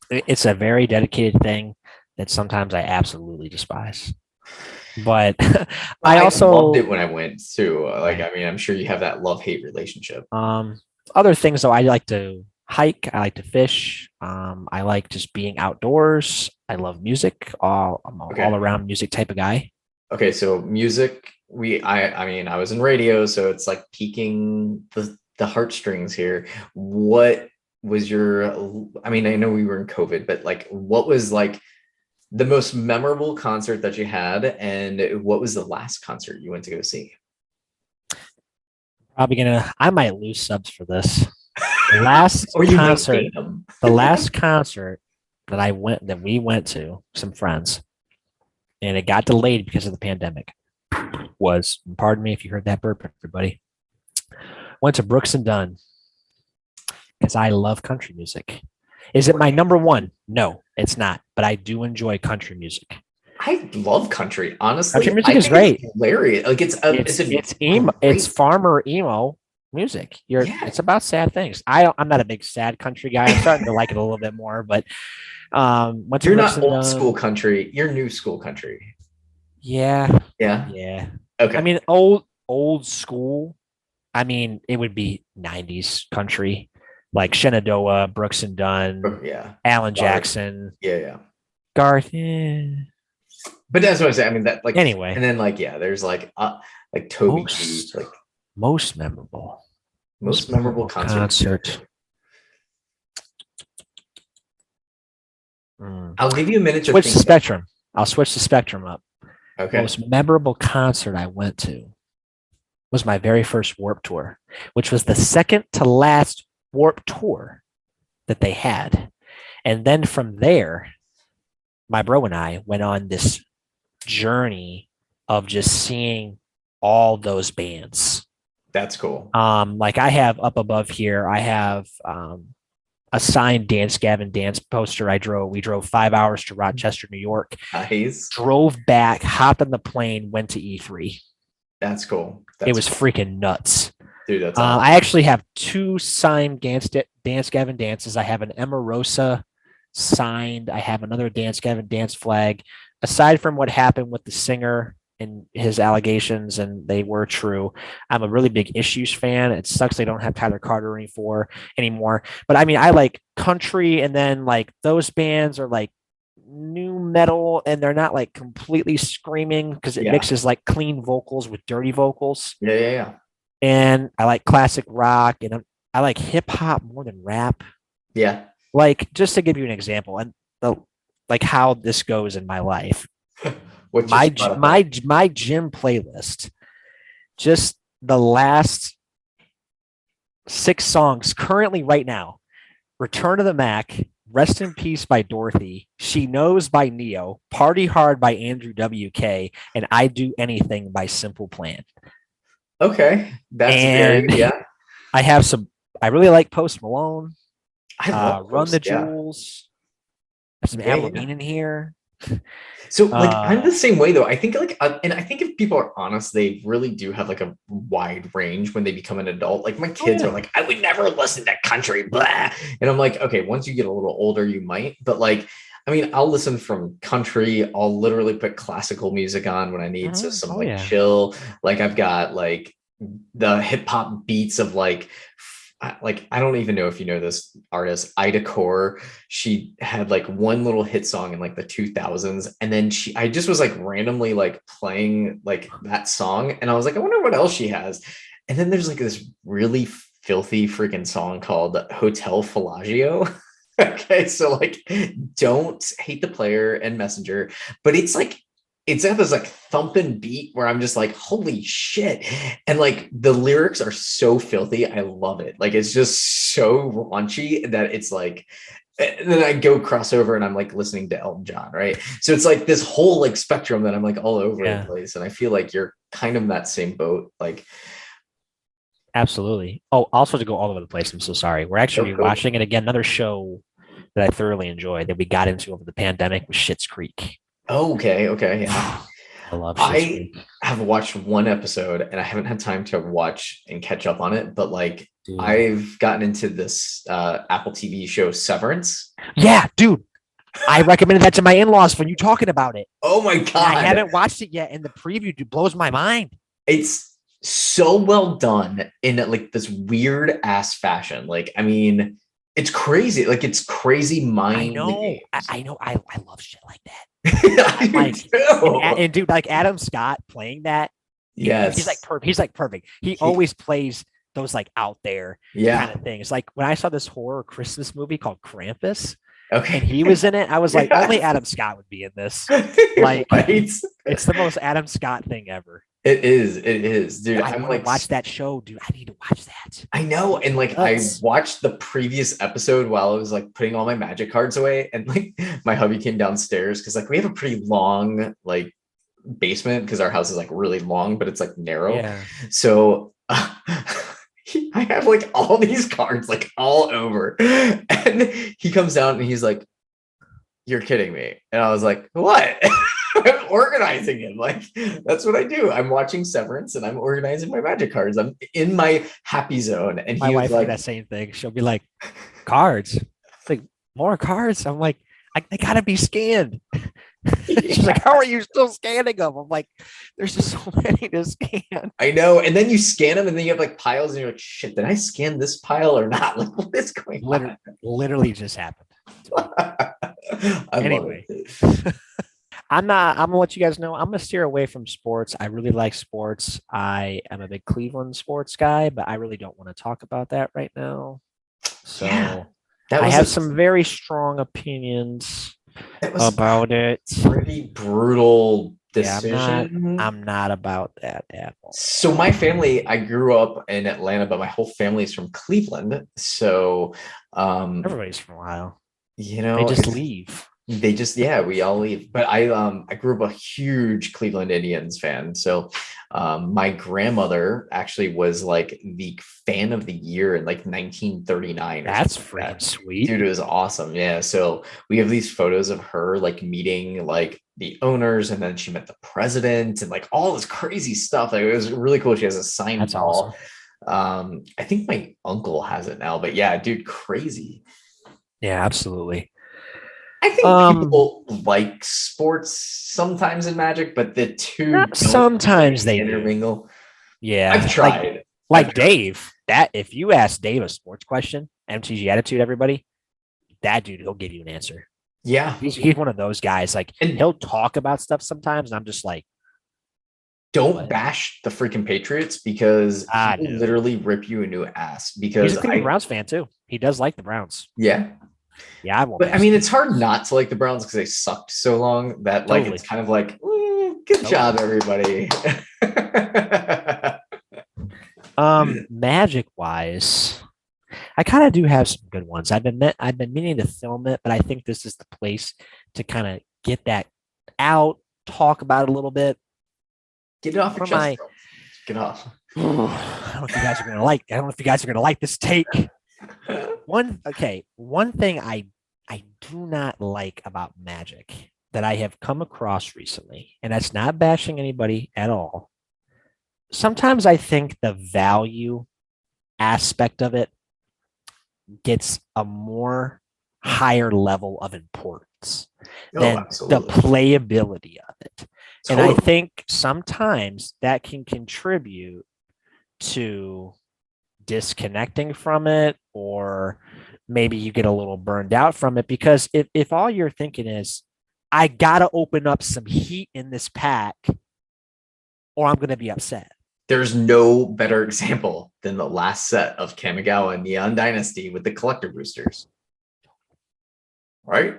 It's a very dedicated thing that sometimes I absolutely despise. But I also loved it when I went too. Like, I mean, I'm sure you have that love-hate relationship. Other things though, I like to hike, I like to fish, I like just being outdoors. I love music. I'm all around music type of guy. Okay, so music, I mean, I was in radio, so it's like piquing the heartstrings here. What was I mean, I know we were in COVID, but like, what was like the most memorable concert that you had, and what was the last concert you went to go see? I might lose subs for this. The last concert that we went to, some friends, and it got delayed because of the pandemic, was, pardon me if you heard that burp, everybody, went to Brooks and Dunn because I love country music. Is it my number one? No, it's not, but I do enjoy country music. I love country, honestly. Country music is great. It's hilarious. Like it's emo, it's farmer emo music. It's about sad things. I'm not a big sad country guy. I'm starting to like it a little bit more, but you're not old school country, you're new school country. Yeah. Okay. I mean, old school. I mean, it would be 90s country, like Shenandoah, Brooks and Dunn, Alan Jackson, Garth. But that's what I say. I mean, that like anyway, and then like there's like Toby G, like most memorable concert. I'll give you a minute to switch the spectrum. I'll switch the spectrum up. Okay. Most memorable concert I went to was my very first Warped Tour, which was the second to last Warped Tour that they had. And then from there, my bro and I went on this journey of just seeing all those bands. That's cool. Like I have up above here, I have a signed Dance Gavin Dance poster. We drove 5 hours to Rochester, New York. Nice. Drove back, hopped on the plane, went to E3. That's cool. It was freaking nuts. Dude, that's awesome. I actually have 2 signed Dance Gavin Dances. I have an Emarosa signed. I have another Dance Gavin Dance flag. Aside from what happened with the singer and his allegations, and they were true, I'm a really big Issues fan. It sucks they don't have Tyler Carter anymore. But I mean, I like country, and then like those bands are like new metal, and they're not like completely screaming because it mixes like clean vocals with dirty vocals. Yeah. And I like classic rock, and I like hip hop more than rap. Yeah. Like, just to give you an example, and like how this goes in my life. my gym playlist, just the last 6 songs currently right now. Return to the Mac, Rest in Peace by Dorothy, She Knows by Neo, Party Hard by Andrew WK, and I Do Anything by Simple Plan. Okay, that's very, And yeah. I have some, I really like Post Malone, I love Run the Post, yeah. Jewels, some Yeah, Avril yeah. Lavigne in here. So like I'm Uh, the same way though. I think like and I think if people are honest, they really do have like a wide range when they become an adult. Like my oh kids yeah. are like, I would never listen to country, blah. And I'm like, okay, once you get a little older, you might. But like, I mean, I'll listen from country. I'll literally put classical music on when I need so some Oh like yeah. chill. Like I've got like the hip hop beats of like I don't even know if you know this artist, Ida Core. She had like one little hit song in like the 2000s, and then I just was like randomly like playing like that song, and I was like, I wonder what else she has. And then there's like this really filthy freaking song called Hotel Felagio. Okay, so like, don't hate the player and messenger, but it's at this like thumping beat where I'm just like, holy shit. And like the lyrics are so filthy. I love it. Like it's just so raunchy that it's like, and then I go crossover and I'm like listening to Elton John, right? So it's like this whole like spectrum that I'm like all over the Yeah. place. And I feel like you're kind of in that same boat. Like, Absolutely. Oh, also to go all over the place. I'm so sorry. We're actually go. watching it again. Another show that I thoroughly enjoyed that we got into over the pandemic was Schitt's Creek. Oh, okay, yeah. I love Schitt's I Creek. have watched one episode and I haven't had time to watch and catch up on it, but like Dude. I've gotten into this Apple TV show Severance. Yeah, dude. I recommended that to my in-laws for you talking about it. Oh my And I God. haven't watched it yet, and the preview dude, blows my mind. It's so well done in like this weird ass fashion. Like, I mean, it's crazy. Like, it's crazy I mind know. games. I know. I love shit like that. I I'm do like, too. and dude, like Adam Scott playing that, he's like Yes. perfect. He's like perfect. He He, always plays those like out there kind yeah. of things. Like when I saw this horror Christmas movie called Krampus, and Okay. he was in it, I was like, only Yes. Adam Scott would be in this. Like, Right. it's the most Adam Scott thing ever. It is. It is, dude. I I'm want to like, watch that show, dude. I need to watch that. I know. And like, I Nuts. watched the previous episode while I was like putting all my magic cards away. And like, my hubby came downstairs because like we have a pretty long, like, basement because our house is like really long, but it's like narrow. Yeah. So I have like all these cards like all over. And he comes down and he's like, you're kidding me. And I was like, what? I'm organizing it. Like, that's what I do. I'm watching Severance and I'm organizing my magic cards. I'm in my happy zone. And My he was wife will do like, that same thing. She'll be like, cards. It's like, more cards. I'm like, they gotta be scanned. She's like, how are you still scanning them? I'm like, there's just so many to scan. I know. And then you scan them and then you have like piles and you're like, shit, did I scan this pile or not? Like, what is going on? Literally just happened. I Anyway. love it. I'm gonna let you guys know. I'm gonna steer away from sports. I really like sports. I am a big Cleveland sports guy, but I really don't want to talk about that right now. So Yeah, that I was have some very strong opinions that was about it. pretty brutal Yeah, decision. I'm not about that at all. So my family, I grew up in Atlanta, but my whole family is from Cleveland. So Everybody's from Ohio. you They know, just leave. they just, yeah, we all leave. But I grew up a huge Cleveland Indians fan. So my grandmother actually was like the fan of the year in like 1939 or That's something like freaking that. sweet. Dude, it was awesome. Yeah. So we have these photos of her like meeting like the owners, and then she met the president and like all this crazy stuff. Like it was really cool. She has a signed That's ball. awesome. I think my uncle has it now, but yeah, dude, crazy. Yeah, absolutely. I think people like sports sometimes in Magic, but the two don't sometimes really they do. intermingle. Yeah, I've tried. Like Dave. That if you ask Dave a sports question, MTG attitude, everybody, that dude, he'll give you an answer. Yeah, He's one of those guys. Like, and he'll talk about stuff sometimes, and I'm just like, don't what? bash the freaking Patriots because he will literally rip you a new ass. Because He's a Cleveland Browns fan too. He does like the Browns. yeah. Yeah, I won't. But I mean, it's hard not to like the Browns because they sucked so long that like it's kind of like, good job, everybody. Magic wise, I kind of do have some good ones. I've been meaning to film it, but I think this is the place to kind of get that out, talk about it a little bit. Get it off your For chest, my, bro. Get off. I don't know if you guys are gonna like. I don't know if you guys are gonna like this take. One thing I do not like about Magic that I have come across recently, and that's not bashing anybody at all. Sometimes I think the value aspect of it gets a more higher level of importance than the playability of it. And I think sometimes that can contribute to disconnecting from it, or maybe you get a little burned out from it, because if all you're thinking is, I got to open up some heat in this pack or I'm going to be upset. There's no better example than the last set of Kamigawa Neon Dynasty with the collector boosters. Right?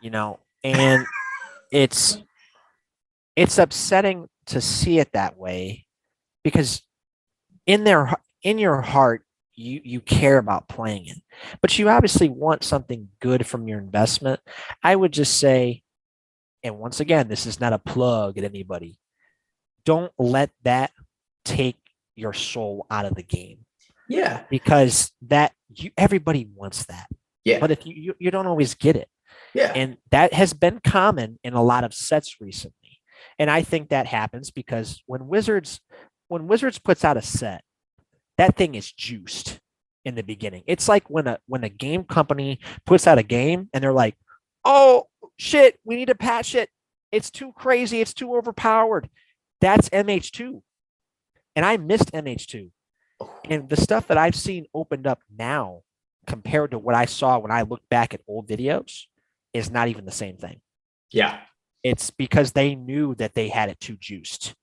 You know, and it's upsetting to see it that way, because in your heart, you care about playing it, but you obviously want something good from your investment. I would just say, and once again, this is not a plug at anybody, don't let that take your soul out of the game. Yeah. Because everybody wants that. Yeah. But if you don't always get it. Yeah. And that has been common in a lot of sets recently. And I think that happens because when Wizards puts out a set, that thing is juiced in the beginning. It's like when a game company puts out a game and they're like, oh shit, we need to patch it. It's too crazy. It's too overpowered. That's MH2. And I missed MH2. And the stuff that I've seen opened up now compared to what I saw when I looked back at old videos is not even the same thing. Yeah. It's because they knew that they had it too juiced.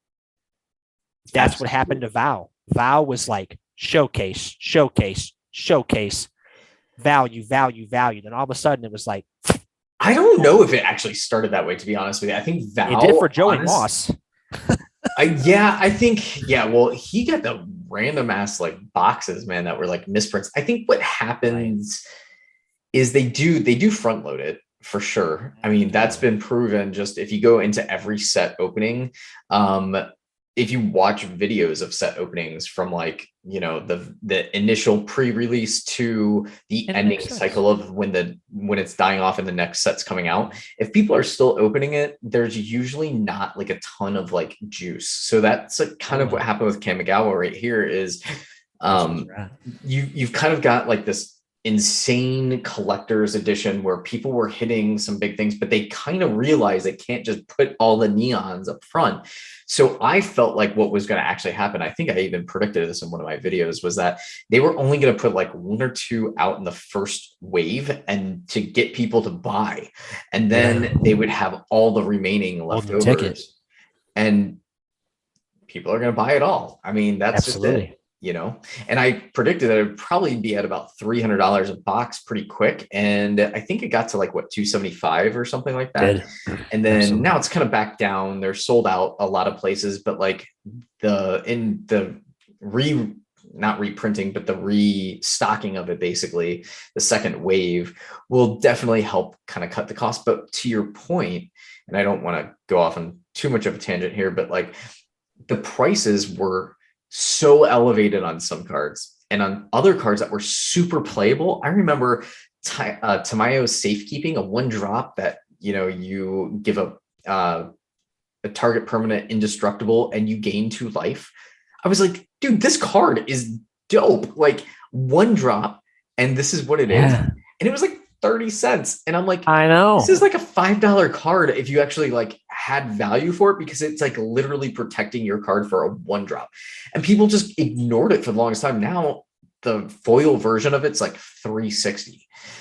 That's Absolutely. What happened to Val. Val was like showcase, value. Then all of a sudden it was like, I don't know if it actually started that way, to be honest with you. I think Val it did for Joey Moss. I think, well, he got the random ass like boxes, man, that were like misprints. I think what happens is they do front load it for sure. I mean, that's been proven. Just if you go into every set opening, if you watch videos of set openings from like, the initial pre-release to the ending cycle of when it's dying off and the next set's coming out, if people are still opening it, there's usually not like a ton of like juice. So that's like kind of what happened with Kamigawa right here is you've kind of got like this insane collector's edition where people were hitting some big things, but they kind of realized they can't just put all the neons up front. So I felt like what was going to actually happen, I think I even predicted this in one of my videos, was that they were only going to put like one or two out in the first wave and to get people to buy. And then they would have all the remaining leftovers. And people are going to buy it all. I mean, that's Absolutely. Just it. And I predicted that it would probably be at about $300 a box pretty quick. And I think it got to like what, $275 or something like that. And then now it's kind of back down. They're sold out a lot of places, but like not reprinting, but the restocking of it, basically the second wave will definitely help kind of cut the cost. But to your point, and I don't want to go off on too much of a tangent here, but like the prices were so elevated on some cards, and on other cards that were super playable. I remember Tamayo's Safekeeping, a 1-drop that you give a target permanent indestructible and you gain 2 life. I was like, dude, this card is dope. Like 1-drop, and this is what it is. And it was like 30 cents. And I'm like, I know this is like a $5 card if you actually like had value for it, because it's like literally protecting your card for a 1-drop. And people just ignored it for the longest time. Now the foil version of it's like $3.60.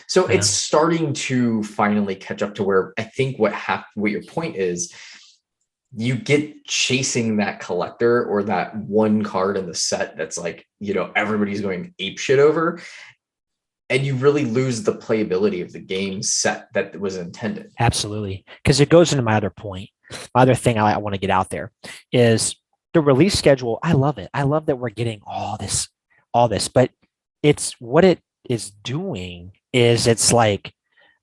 So it's starting to finally catch up to where I think what your point is, you get chasing that collector or that one card in the set that's like, everybody's going ape shit over. And you really lose the playability of the game set that was intended. Absolutely. Because it goes into my other point. My other thing I want to get out there is the release schedule, I love it. I love that we're getting all this, but it's what it is doing is it's like,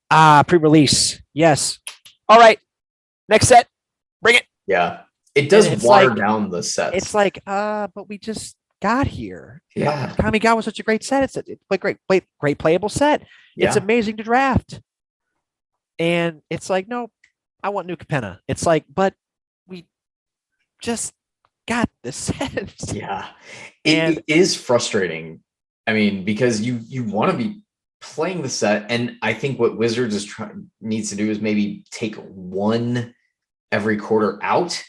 pre-release. Yes. All right. Next set. Bring it. Yeah. It does And it's water like- down the sets. It's like, but we just got here. Yeah. Kamigawa was such a great set. It's a great playable set. It's Yeah. amazing to draft. And it's like, no, I want New Capenna. It's like, but we just got this set. Yeah. And- It is frustrating. I mean, because you want to be playing the set, and I think what Wizards needs to do is maybe take one every quarter out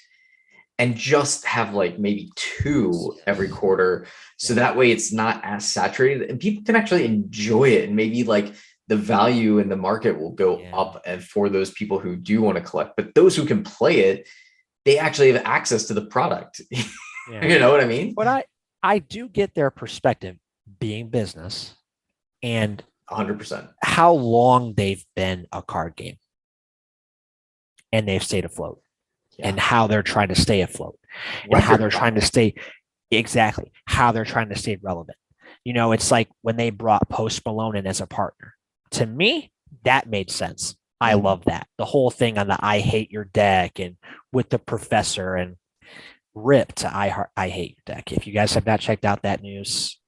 and just have like maybe two every quarter, so that way it's not as saturated and people can actually enjoy it, and maybe like the value in the market will go up, and for those people who do want to collect, but those who can play it, they actually have access to the product. You know what I mean? But I do get their perspective, being business and 100%. how long they've been a card game and they've stayed afloat, and how they're trying to stay afloat, and how they're trying to stay how they're trying to stay relevant. You know, it's like when they brought Post Malone in as a partner. To me, that made sense. I love that. The whole thing on the I Hate Your Deck and with the professor and rip to I Hate Your Deck. If you guys have not checked out that news,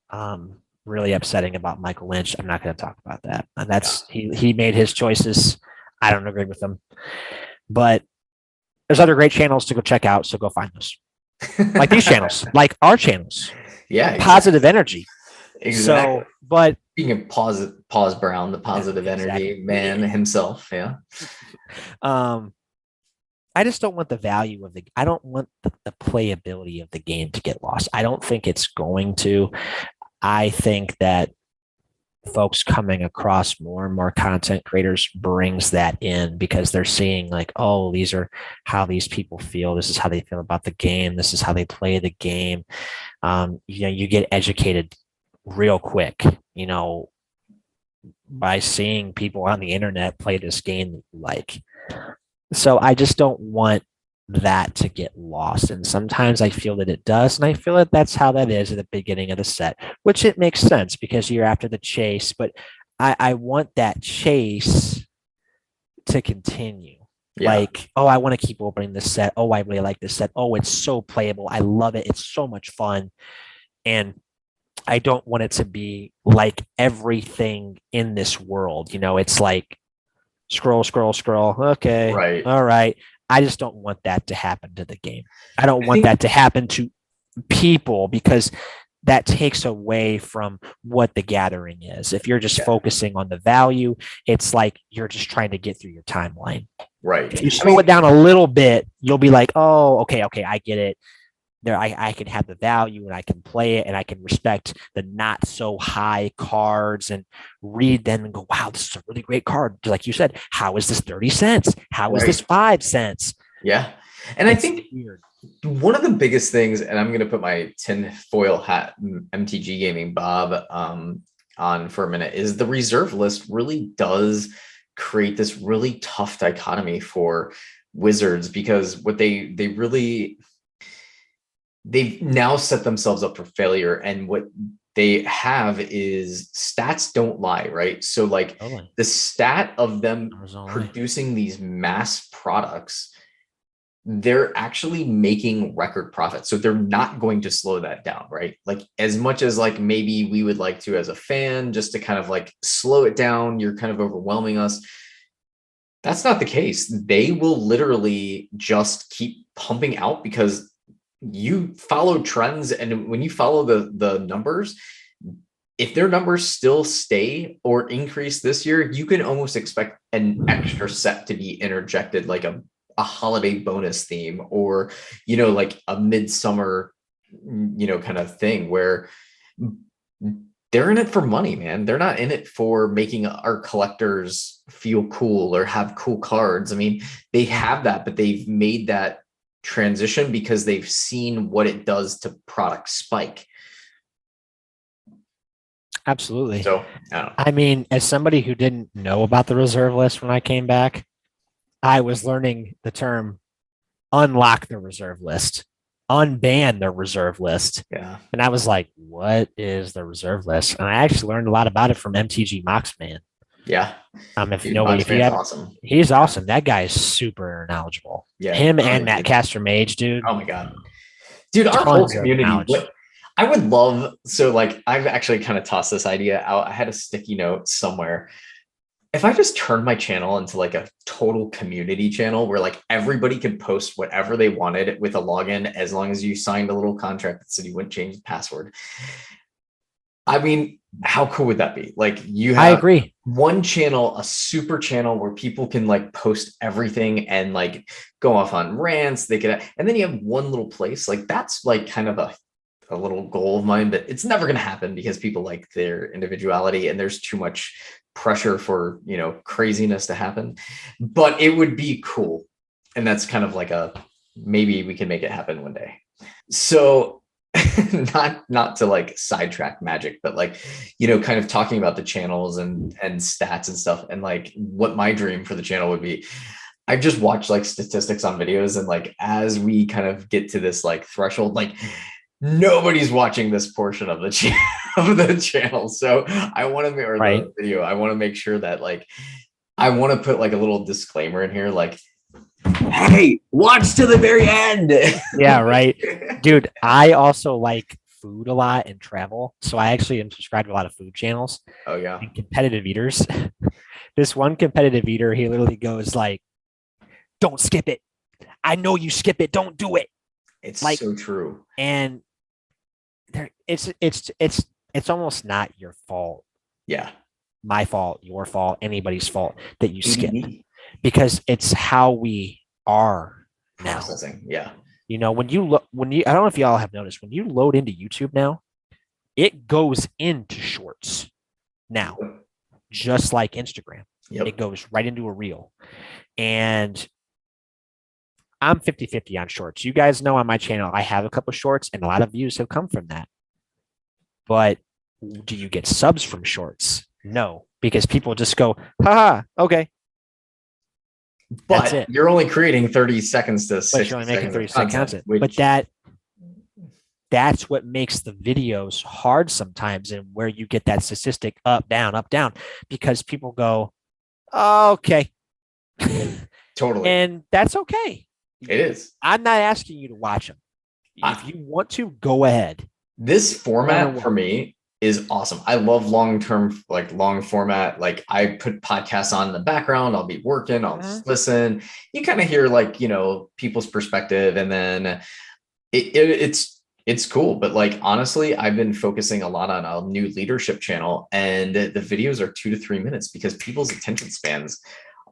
really upsetting about Michael Lynch. I'm not going to talk about that. And that's he made his choices. I don't agree with them. But there's other great channels to go check out, so go find those. Like these channels, like our channels. Yeah. Exactly. Positive energy. Exactly. So, but being a pause Brown, the positive energy man himself. Yeah. I just don't want the value of I don't want the playability of the game to get lost. I don't think it's going to. I think that folks coming across more and more content creators brings that in, because they're seeing like, oh, these are how these people feel. This is how they feel about the game. This is how they play the game. You get educated real quick, by seeing people on the internet play this game. So I just don't want that to get lost. And sometimes I feel that it does. And I feel that that's how that is at the beginning of the set, which it makes sense because you're after the chase. But I want that chase to continue. Yeah. Like, oh, I want to keep opening this set. Oh, I really like this set. Oh, it's so playable. I love it. It's so much fun. And I don't want it to be like everything in this world. It's like scroll. Okay. Right. All right. I just don't want that to happen to the game. I don't want that to happen to people, because that takes away from what the gathering is. If you're just focusing on the value, it's like you're just trying to get through your timeline. Right. If you slow it down a little bit, you'll be like, oh, okay, I get it. There, I can have the value and I can play it and I can respect the not so high cards and read them and go, wow, this is a really great card. Like you said, how is this 30 cents? How is this 5 cents? Yeah. And it's I think weird. One of the biggest things, and I'm going to put my tinfoil hat MTG Gaming Bob on for a minute, is the reserve list really does create this really tough dichotomy for Wizards, because what they've now set themselves up for failure, and what they have is stats don't lie, right? So like the stat of them producing these mass products, they're actually making record profits. So they're not going to slow that down, right? Like as much as like maybe we would like to as a fan, just to kind of like slow it down, you're kind of overwhelming us. That's not the case. They will literally just keep pumping out, because you follow trends, and when you follow the numbers, if their numbers still stay or increase this year, you can almost expect an extra set to be interjected, like a holiday bonus theme, or like a midsummer kind of thing, where they're in it for money, man. They're not in it for making our collectors feel cool or have cool cards. I mean, they have that, but they've made that transition because they've seen what it does to product spike. Absolutely. So I mean, as somebody who didn't know about the reserve list when I came back, I was learning the term unlock the reserve list unban their reserve list. Yeah. And I was like, what is the reserve list? And I actually learned a lot about it from MTG Moxman. Yeah. If Dude, nobody, if you Moxman's have, awesome. he's awesome. That guy is super knowledgeable. Yeah. Him Oh, and Matt dude. Castor Mage, dude. Oh my God. Dude, our whole Tons of community, knowledge. I would love, so like I've actually kind of tossed this idea out. I had a sticky note somewhere. If I just turned my channel into like a total community channel where like everybody could post whatever they wanted with a login, as long as you signed a little contract that said you wouldn't change the password. I mean, how cool would that be? Like you I have agree. one channel, a super channel where people can like post everything and like go off on rants. They could, and then you have one little place like that's like kind of a little goal of mine, but it's never going to happen because people like their individuality and there's too much pressure for, you know, craziness to happen. But it would be cool. And that's kind of like maybe we can make it happen one day. So not to like sidetrack magic, but like, you know, kind of talking about the channels and stats and stuff, and like what my dream for the channel would be. I've just watched like statistics on videos, and like as we kind of get to this like threshold, like nobody's watching this portion of the channel. So I want to make, or the video, I want to make sure that like I want to put like a little disclaimer in here, like, hey, watch to the very end. Yeah, right. Dude, I also like food a lot and travel. So I actually am subscribed to a lot of food channels. Oh, yeah. And competitive eaters. This one competitive eater, he literally goes like, don't skip it. I know you skip it. Don't do it. It's like, so true. And it's almost not your fault. Yeah. My fault, your fault, anybody's fault that you skip. Because it's how we are now. Processing. Yeah. You know, I don't know if y'all have noticed, when you load into YouTube now, it goes into shorts now, just like Instagram. Yep. It goes right into a reel. And I'm 50-50 on shorts. You guys know on my channel, I have a couple of shorts and a lot of views have come from that. But do you get subs from shorts? No, because people just go, haha, okay. But you're only creating 30 seconds to 60 you're only making 30 seconds content. Which... But that's what makes the videos hard sometimes, and where you get that statistic up, down, because people go, oh, okay. Totally. And that's okay. It is. I'm not asking you to watch them. If you want to, go ahead. This format for me is awesome. I love long format. Like I put podcasts on in the background. I'll be working. I'll just listen. You kind of hear like, you know, people's perspective, and then it's cool. But like, honestly, I've been focusing a lot on a new leadership channel, and the videos are 2 to 3 minutes because people's attention spans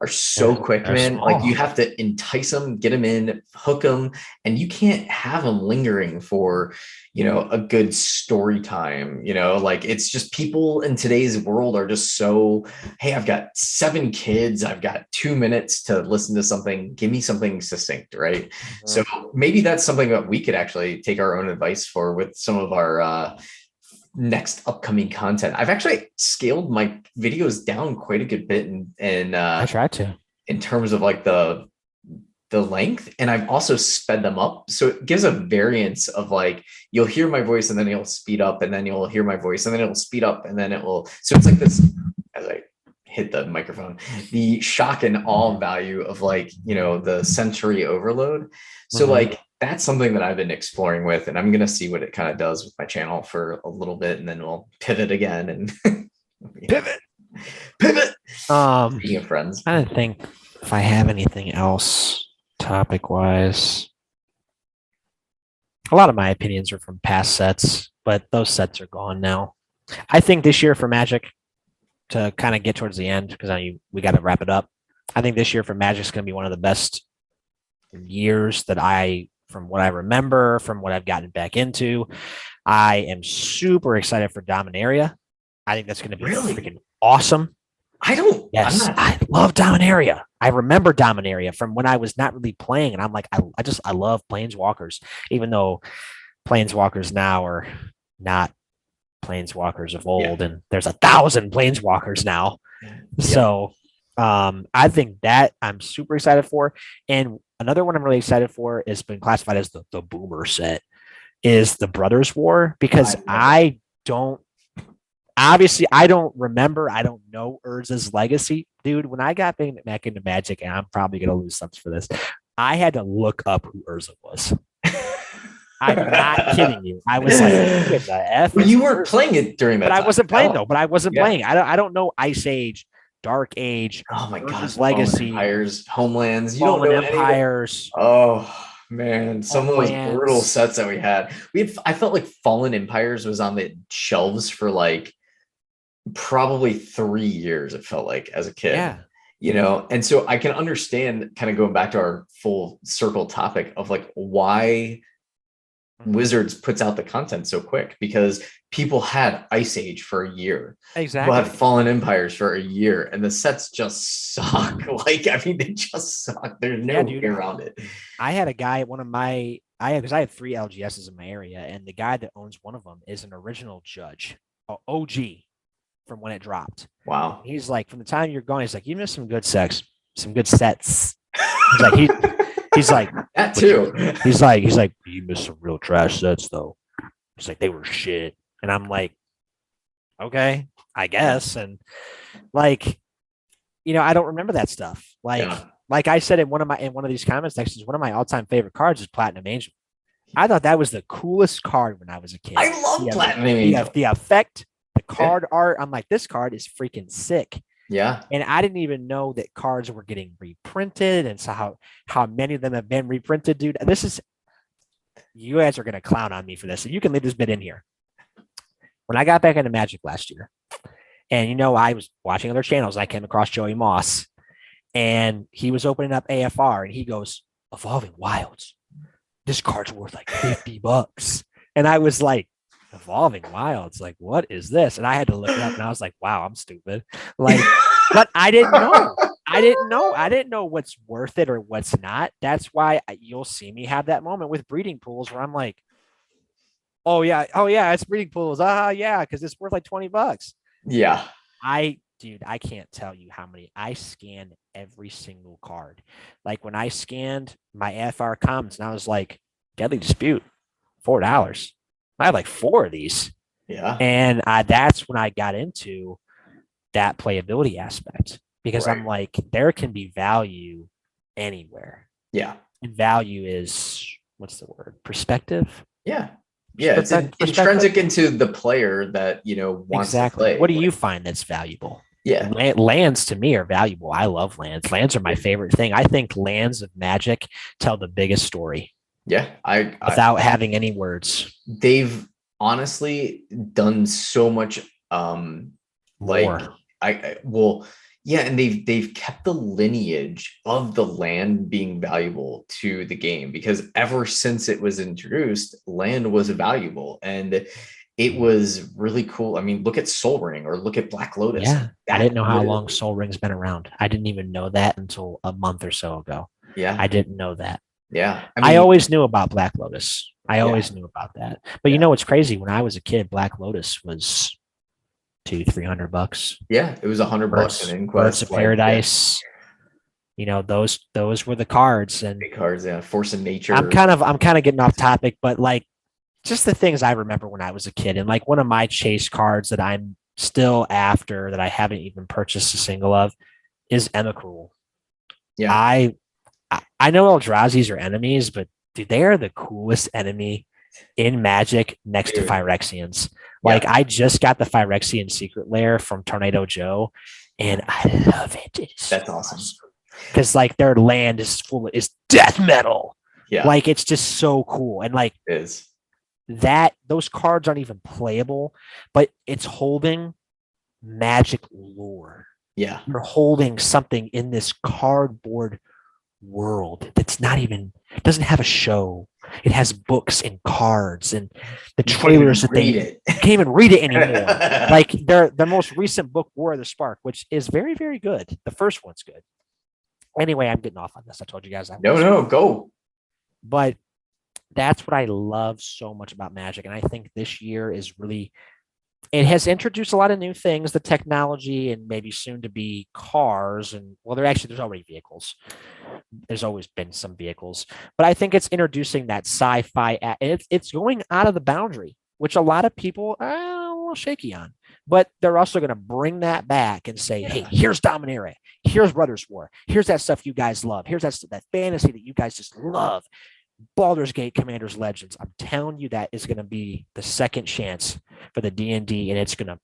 are so quick, man. Small. Like you have to entice them, get them in, hook them, and you can't have them lingering for, you know, a good story time. You know, like it's just people in today's world are just so, hey, I've got 7 kids, I've got 2 minutes to listen to something. Give me something succinct, right? Mm-hmm. So maybe that's something that we could actually take our own advice for with some of our next upcoming content. I've actually scaled my videos down quite a good bit, and I tried to, in terms of like the length, and I've also sped them up, so it gives a variance of like you'll hear my voice and then it'll speed up, and then you'll hear my voice and then it'll speed up, and then it will. So it's like this, as I hit the microphone, the shock and awe value of like, you know, the sensory overload. So like that's something that I've been exploring with, and I'm going to see what it kind of does with my channel for a little bit, and then we'll pivot again and pivot. Speaking of friends, I don't think if I have anything else topic wise. A lot of my opinions are from past sets, but those sets are gone now. I think this year for Magic, to kind of get towards the end, because we got to wrap it up. I think this year for Magic is going to be one of the best years that from what I remember, from what I've gotten back into. I am super excited for Dominaria. I think that's going to be freaking awesome. I love Dominaria. I remember Dominaria from when I was not really playing, and I'm like, I love Planeswalkers, even though Planeswalkers now are not Planeswalkers of old, and there's 1,000 Planeswalkers now. So I think that I'm super excited for. And Another one I'm really excited for is been classified as the boomer set is the Brothers War, because I don't obviously I don't remember. I don't know Urza's legacy. Dude, when I got back into Magic, and I'm probably gonna lose subs for this, I had to look up who Urza was. I'm not kidding you. I was like, who in the F? Well, you weren't playing it during that but time. I wasn't playing though. But I wasn't playing. I don't know Ice Age, Dark Age. Oh my God, Legacy, Empires, Homelands. You don't know Empires. Oh man, some of those brutal sets that we had. I felt like Fallen Empires was on the shelves for like probably 3 years. It felt like as a kid. Yeah. You know, and so I can understand, kind of going back to our full circle topic of like why Wizards puts out the content so quick, because people had Ice Age for a year. Exactly. People had Fallen Empires for a year, and the sets just suck. Like, I mean, they just suck. There's no way around it. I had a guy at one of my, because I have 3 LGSs in my area, and the guy that owns one of them is an original judge, OG from when it dropped. Wow. He's like, from the time you're gone, he's like, you missed some good sets. He's like, he's like that too. He's like, you missed some real trash sets though. He's like, they were shit. And I'm like, okay, I guess. And like, you know, I don't remember that stuff. Like I said in one of these comment sections, one of my all-time favorite cards is Platinum Angel. I thought that was the coolest card when I was a kid. I love Platinum Angel. The effect, the card art. I'm like, this card is freaking sick. Yeah. And I didn't even know that cards were getting reprinted, and so how many of them have been reprinted, dude. You guys are going to clown on me for this. And you can leave this bit in here. When I got back into Magic last year, and, you know, I was watching other channels, I came across Joey Moss, and he was opening up AFR, and he goes, Evolving Wilds. This card's worth like $50. And I was like, Evolving Wilds, like, what is this? And I had to look it up, and I was like, wow, I'm stupid. Like, but I didn't know. I didn't know what's worth it or what's not. That's why you'll see me have that moment with breeding pools where I'm like, oh yeah, it's breeding pools. Yeah, because it's worth like $20. Yeah. I can't tell you how many I scanned every single card. Like when I scanned my FR commons, and I was like, Deadly Dispute, $4. I had like 4 of these. Yeah. And that's when I got into that playability aspect, because I'm like, there can be value anywhere. Yeah. And value is, what's the word? Perspective? Yeah. Yeah. It's intrinsic into the player that, you know, wants to play. What do you find that's valuable? Yeah. Lands to me are valuable. I love lands. Lands are my favorite thing. I think lands of Magic tell the biggest story. Yeah. Without having any words. They've honestly done so much more. And they've kept the lineage of the land being valuable to the game, because ever since it was introduced, land was valuable, and it was really cool. I mean, look at Sol Ring or look at Black Lotus. Yeah, I didn't know how long Sol Ring's been around. I didn't even know that until a month or so ago. Yeah, I didn't know that. Yeah, I always knew about Black Lotus. I always knew about that. But you know what's crazy? When I was a kid, Black Lotus was $200-$300. Yeah, it was $100 in Inquest. Birds of Paradise. You know, those were the cards, and big cards. Yeah, Force of Nature. I'm kind of getting off topic, but like just the things I remember when I was a kid, and like one of my chase cards that I'm still after that I haven't even purchased a single of is Emrakul. Yeah, I know Eldrazi's are enemies, but dude, they are the coolest enemy in Magic next to Phyrexians. Like I just got the Phyrexian Secret Lair from Tornado Joe, and I love it. That's awesome. Because like their land is death metal. Yeah, like it's just so cool, and like it is. Those cards aren't even playable, but it's holding Magic lore. Yeah, you're holding something in this cardboard world that's not even doesn't have a show. It has books and cards and the trailers that they can't even read it anymore. Like their most recent book, War of the Spark, which is very, very good. The first one's good. Anyway, I'm getting off on this. I told you guys. No, go. But that's what I love so much about Magic, and I think this year is really it has introduced a lot of new things, the technology, and maybe soon to be cars. And well, there's already vehicles. There's always been some vehicles, but I think it's introducing that sci-fi. And it's going out of the boundary, which a lot of people are a little shaky on. But they're also going to bring that back and say, "Hey, Yeah. here's Dominaria. Here's Brothers War. Here's that stuff you guys love. Here's that fantasy that you guys just love. Baldur's Gate Commanders Legends." I'm telling you, that is going to be the second chance for the D&D, and it's gonna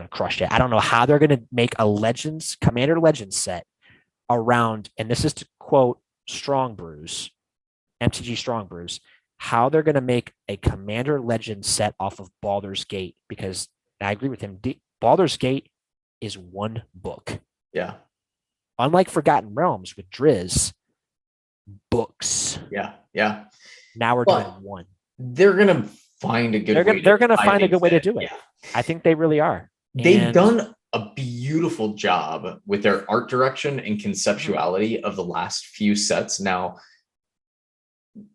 crush it. I don't know how they're going to make a Legends Commander Legends set around, and this is to quote Strong Brews, MTG Strong Brews, how they're going to make a Commander Legends set off of Baldur's Gate, because I agree with him. Baldur's Gate is one book. Yeah. Unlike Forgotten Realms with Driz, books. Yeah. Yeah. Now we're doing one. They're gonna find a good. They're gonna find a good way to do it. Yeah. I think they really are. They've done a beautiful job with their art direction and conceptuality of the last few sets. Now,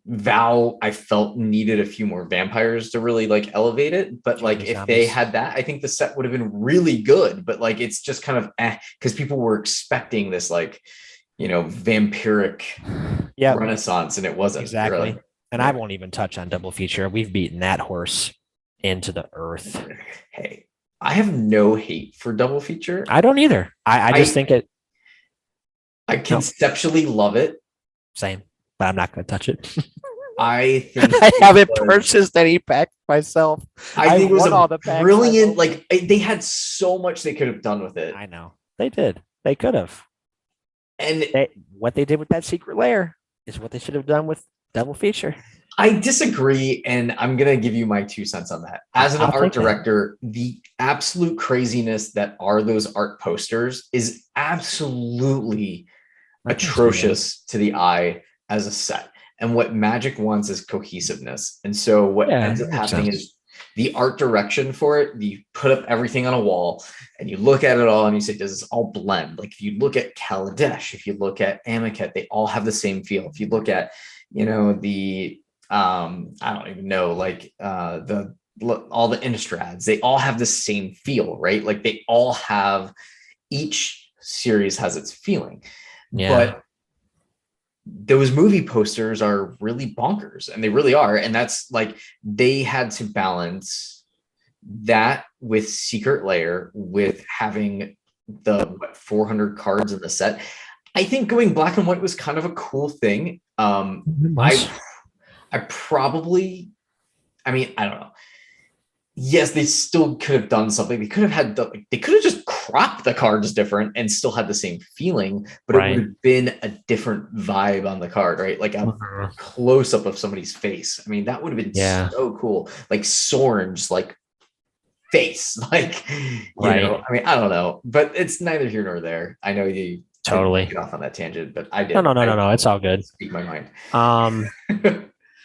Val, I felt needed a few more vampires to really like elevate it. But like if they had that, I think the set would have been really good. But like it's just kind of because people were expecting this like, vampiric renaissance, and it wasn't exactly. Really. And I won't even touch on double feature. We've beaten that horse into the earth. Hey, I have no hate for double feature. I don't either. I just think it. I conceptually love it. Same, but I'm not going to touch it. I think I haven't purchased any pack myself. I think it was all the brilliant. Like they had so much they could have done with it. I know they did. They could have. And what they did with that secret lair is what they should have done with double feature. I disagree, and I'm going to give you my 2 cents on that. As an art director, the absolute craziness that are those art posters is absolutely atrocious to the eye as a set. And what Magic wants is cohesiveness. And so what ends up happening is the art direction for it, you put up everything on a wall and you look at it all and you say, does this all blend? Like if you look at Kaladesh, if you look at Amaket, they all have the same feel. If you look at, the I don't even know, like all the Innistrads, they all have the same feel, right? Like they all have, each series has its feeling. Yeah. But those movie posters are really bonkers, and they really are. And that's like, they had to balance that with Secret Lair, with having the 400 cards in the set. I think going black and white was kind of a cool thing. I don't know. Yes, they still could have done something. They could have just cropped the cards different and still had the same feeling, but it would have been a different vibe on the card, right? Like a close up of somebody's face. I mean, that would have been so cool. Like Sorange's like face, like, I mean, I don't know, but it's neither here nor there. I know you totally get off on that tangent, but I did. No. It's all good. Speak my mind.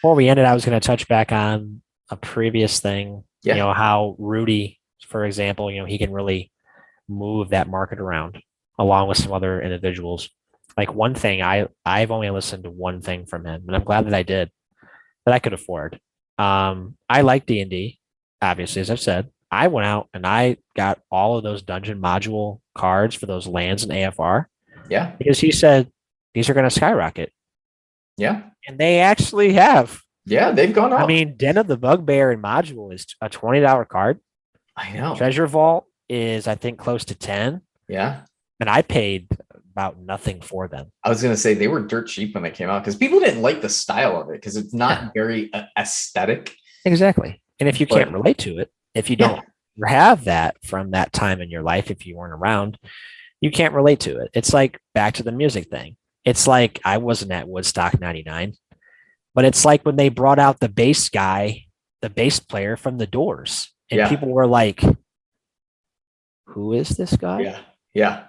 Before we ended, I was going to touch back on a previous thing. Yeah. How Rudy, for example, he can really move that market around along with some other individuals. Like one thing, I've only listened to one thing from him, and I'm glad that I did, that I could afford. I like D&D, obviously, as I've said. I went out and I got all of those dungeon module cards for those lands in AFR. Yeah. Because he said these are going to skyrocket. Yeah. And they actually have. Yeah, they've gone up. I mean, Den of the Bugbear and module is a $20 card. I know. Treasure Vault is, I think, close to 10. Yeah. And I paid about nothing for them. I was going to say they were dirt cheap when they came out because people didn't like the style of it because it's not very aesthetic. Exactly. And if you can't relate to it, if you don't have that from that time in your life, if you weren't around, you can't relate to it. It's like back to the music thing. It's like I wasn't at Woodstock 99, but it's like when they brought out the bass guy, the bass player from the Doors, and people were like, who is this guy? Yeah. Yeah.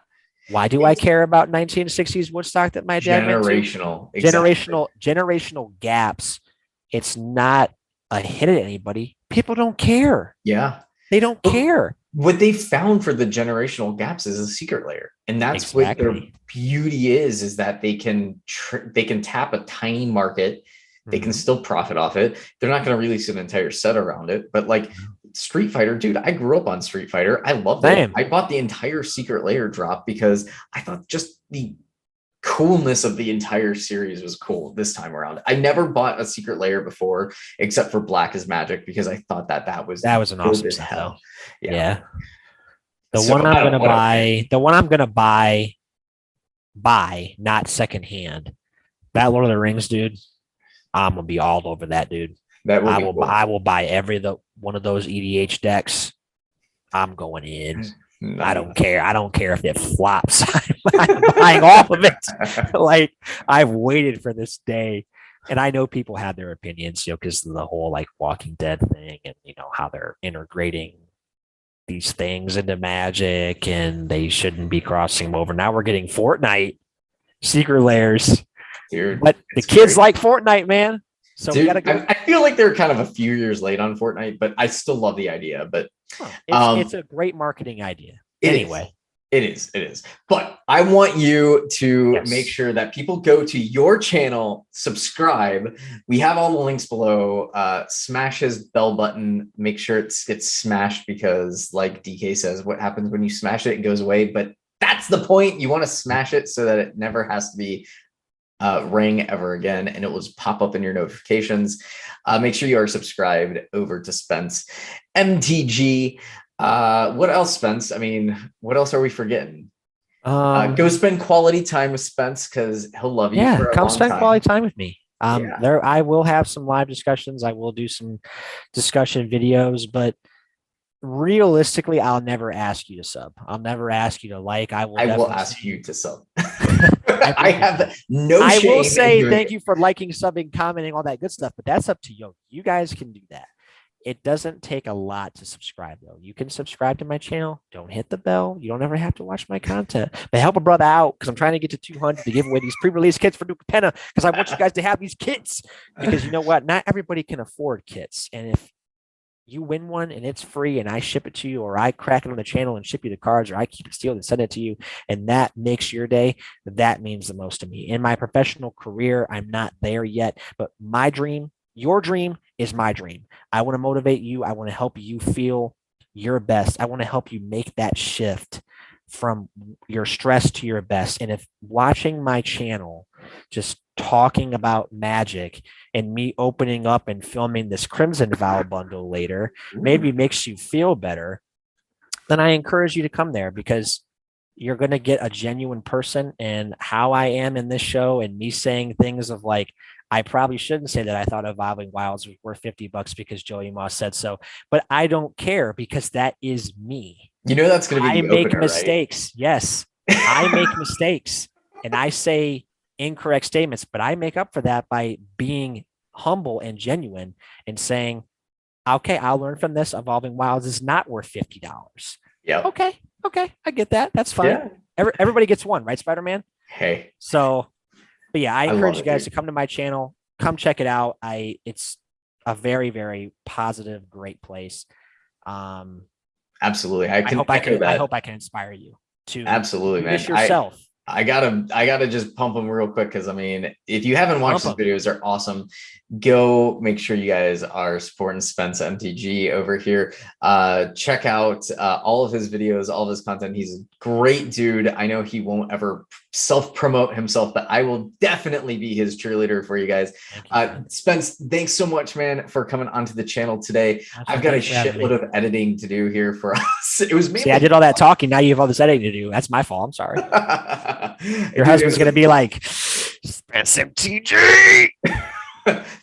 Why do I care about 1960s Woodstock that my dad went to? Generational gaps. It's not a hit at anybody. People don't care. Yeah. They don't care. What they found for the generational gaps is a secret layer. And that's what their beauty is that they can tap a tiny market. They can still profit off it. They're not going to release an entire set around it, but like Street Fighter, dude, I grew up on Street Fighter. I loved it. Same. I bought the entire Secret Lair drop because I thought just the coolness of the entire series was cool this time around. I never bought a Secret Lair before except for Black is Magic because I thought that was an awesome set, though. Yeah. The one I'm gonna buy, not secondhand. That Lord of the Rings, dude. I'm gonna be all over that, dude. I will buy every one of those EDH decks. I'm going in. No. I don't care. I don't care if it flops. I'm buying all of it. Like, I've waited for this day. And I know people have their opinions, because of the whole like Walking Dead thing and how they're integrating these things into Magic and they shouldn't be crossing them over. Now we're getting Fortnite Secret Lairs. Dude, but the kids like Fortnite, man. So dude, we gotta go. I feel like they're kind of a few years late on Fortnite, but I still love the idea. But it's a great marketing idea. Anyway. It is. But I want you to make sure that people go to your channel, subscribe. We have all the links below. Smash his bell button. Make sure it gets smashed because, like DK says, what happens when you smash it, it goes away. But that's the point. You want to smash it so that it never has to be ring ever again, and it will just pop up in your notifications. Make sure you are subscribed over to Spence MTG. What else, Spence? I mean, what else are we forgetting? Go spend quality time with Spence because he'll love you. Yeah, come spend quality time with me. There, I will have some live discussions. I will do some discussion videos, but realistically, I'll never ask you to sub. I'll never ask you to like. I will ask you to sub. I have no shame. I will say thank you for liking, subbing, commenting, all that good stuff, but that's up to you. You guys can do that. It doesn't take a lot to subscribe, though. You can subscribe to my channel. Don't hit the bell. You don't ever have to watch my content. But help a brother out because I'm trying to get to 200 to give away these pre-release kits for Duke Penna because I want you guys to have these kits. Because you know what? Not everybody can afford kits. And if you win one and it's free and I ship it to you or I crack it on the channel and ship you the cards or I keep it sealed and send it to you and that makes your day, that means the most to me. In my professional career, I'm not there yet, but my dream, your dream is my dream. I want to motivate you. I want to help you feel your best. I want to help you make that shift from your stress to your best. And if watching my channel, just talking about Magic and me opening up and filming this Crimson Vow bundle later, maybe makes you feel better, then I encourage you to come there because you're going to get a genuine person. And how I am in this show and me saying things of like, I probably shouldn't say that I thought Evolving Wilds was worth $50 because Joey Moss said so, but I don't care because that is me. You know, that's going to be I make mistakes. Right? Yes, I make mistakes and I say incorrect statements, but I make up for that by being humble and genuine and saying, okay, I'll learn from this. Evolving Wilds is not worth $50. Yeah. Okay. I get that. That's fine. Yeah. Everybody gets one, right, Spider-Man? Hey. So, but yeah, I encourage you guys to come to my channel, come check it out. It's a very, very positive, great place. Absolutely. I hope I can inspire you to absolutely, man. Yourself. I gotta just pump them real quick because I mean, if you haven't watched these videos, they're awesome. Go make sure you guys are supporting Spence MTG over here. Check out all of his videos, all of his content. He's a great dude. I know he won't ever self-promote himself, but I will definitely be his cheerleader for you guys. Spence, thanks so much, man, for coming onto the channel today. I've got a shitload of editing to do here for us. It was me. See, I did all that talking. Now you have all this editing to do. That's my fault. I'm sorry. Your husband's going to be like, Spence MTG.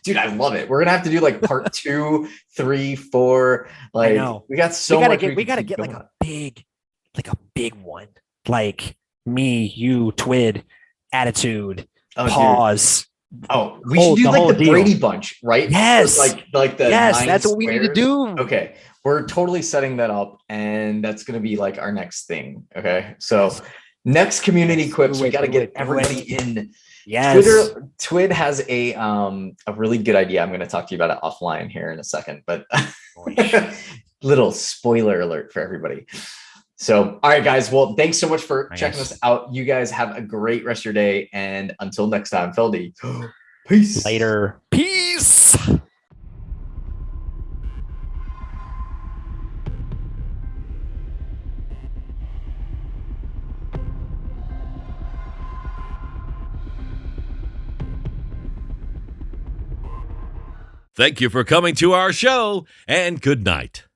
Dude, I love it. We're gonna have to do like part 2, 3, 4. Like, we got so much. We gotta get like a big one. Like me, you, Twid, Attitude, Pause. Dude. Oh, we should do like the Brady Bunch, right? Yes. Like the that's what we need to do. Okay, we're totally setting that up, and that's gonna be like our next thing. Okay, so next community quips, we gotta get everybody in. Yes. Twid has a really good idea. I'm going to talk to you about it offline here in a second, but little spoiler alert for everybody. So, all right, guys. Well, thanks so much for checking us out. You guys have a great rest of your day. And until next time, Feldy, peace. Later. Peace. Thank you for coming to our show, and good night.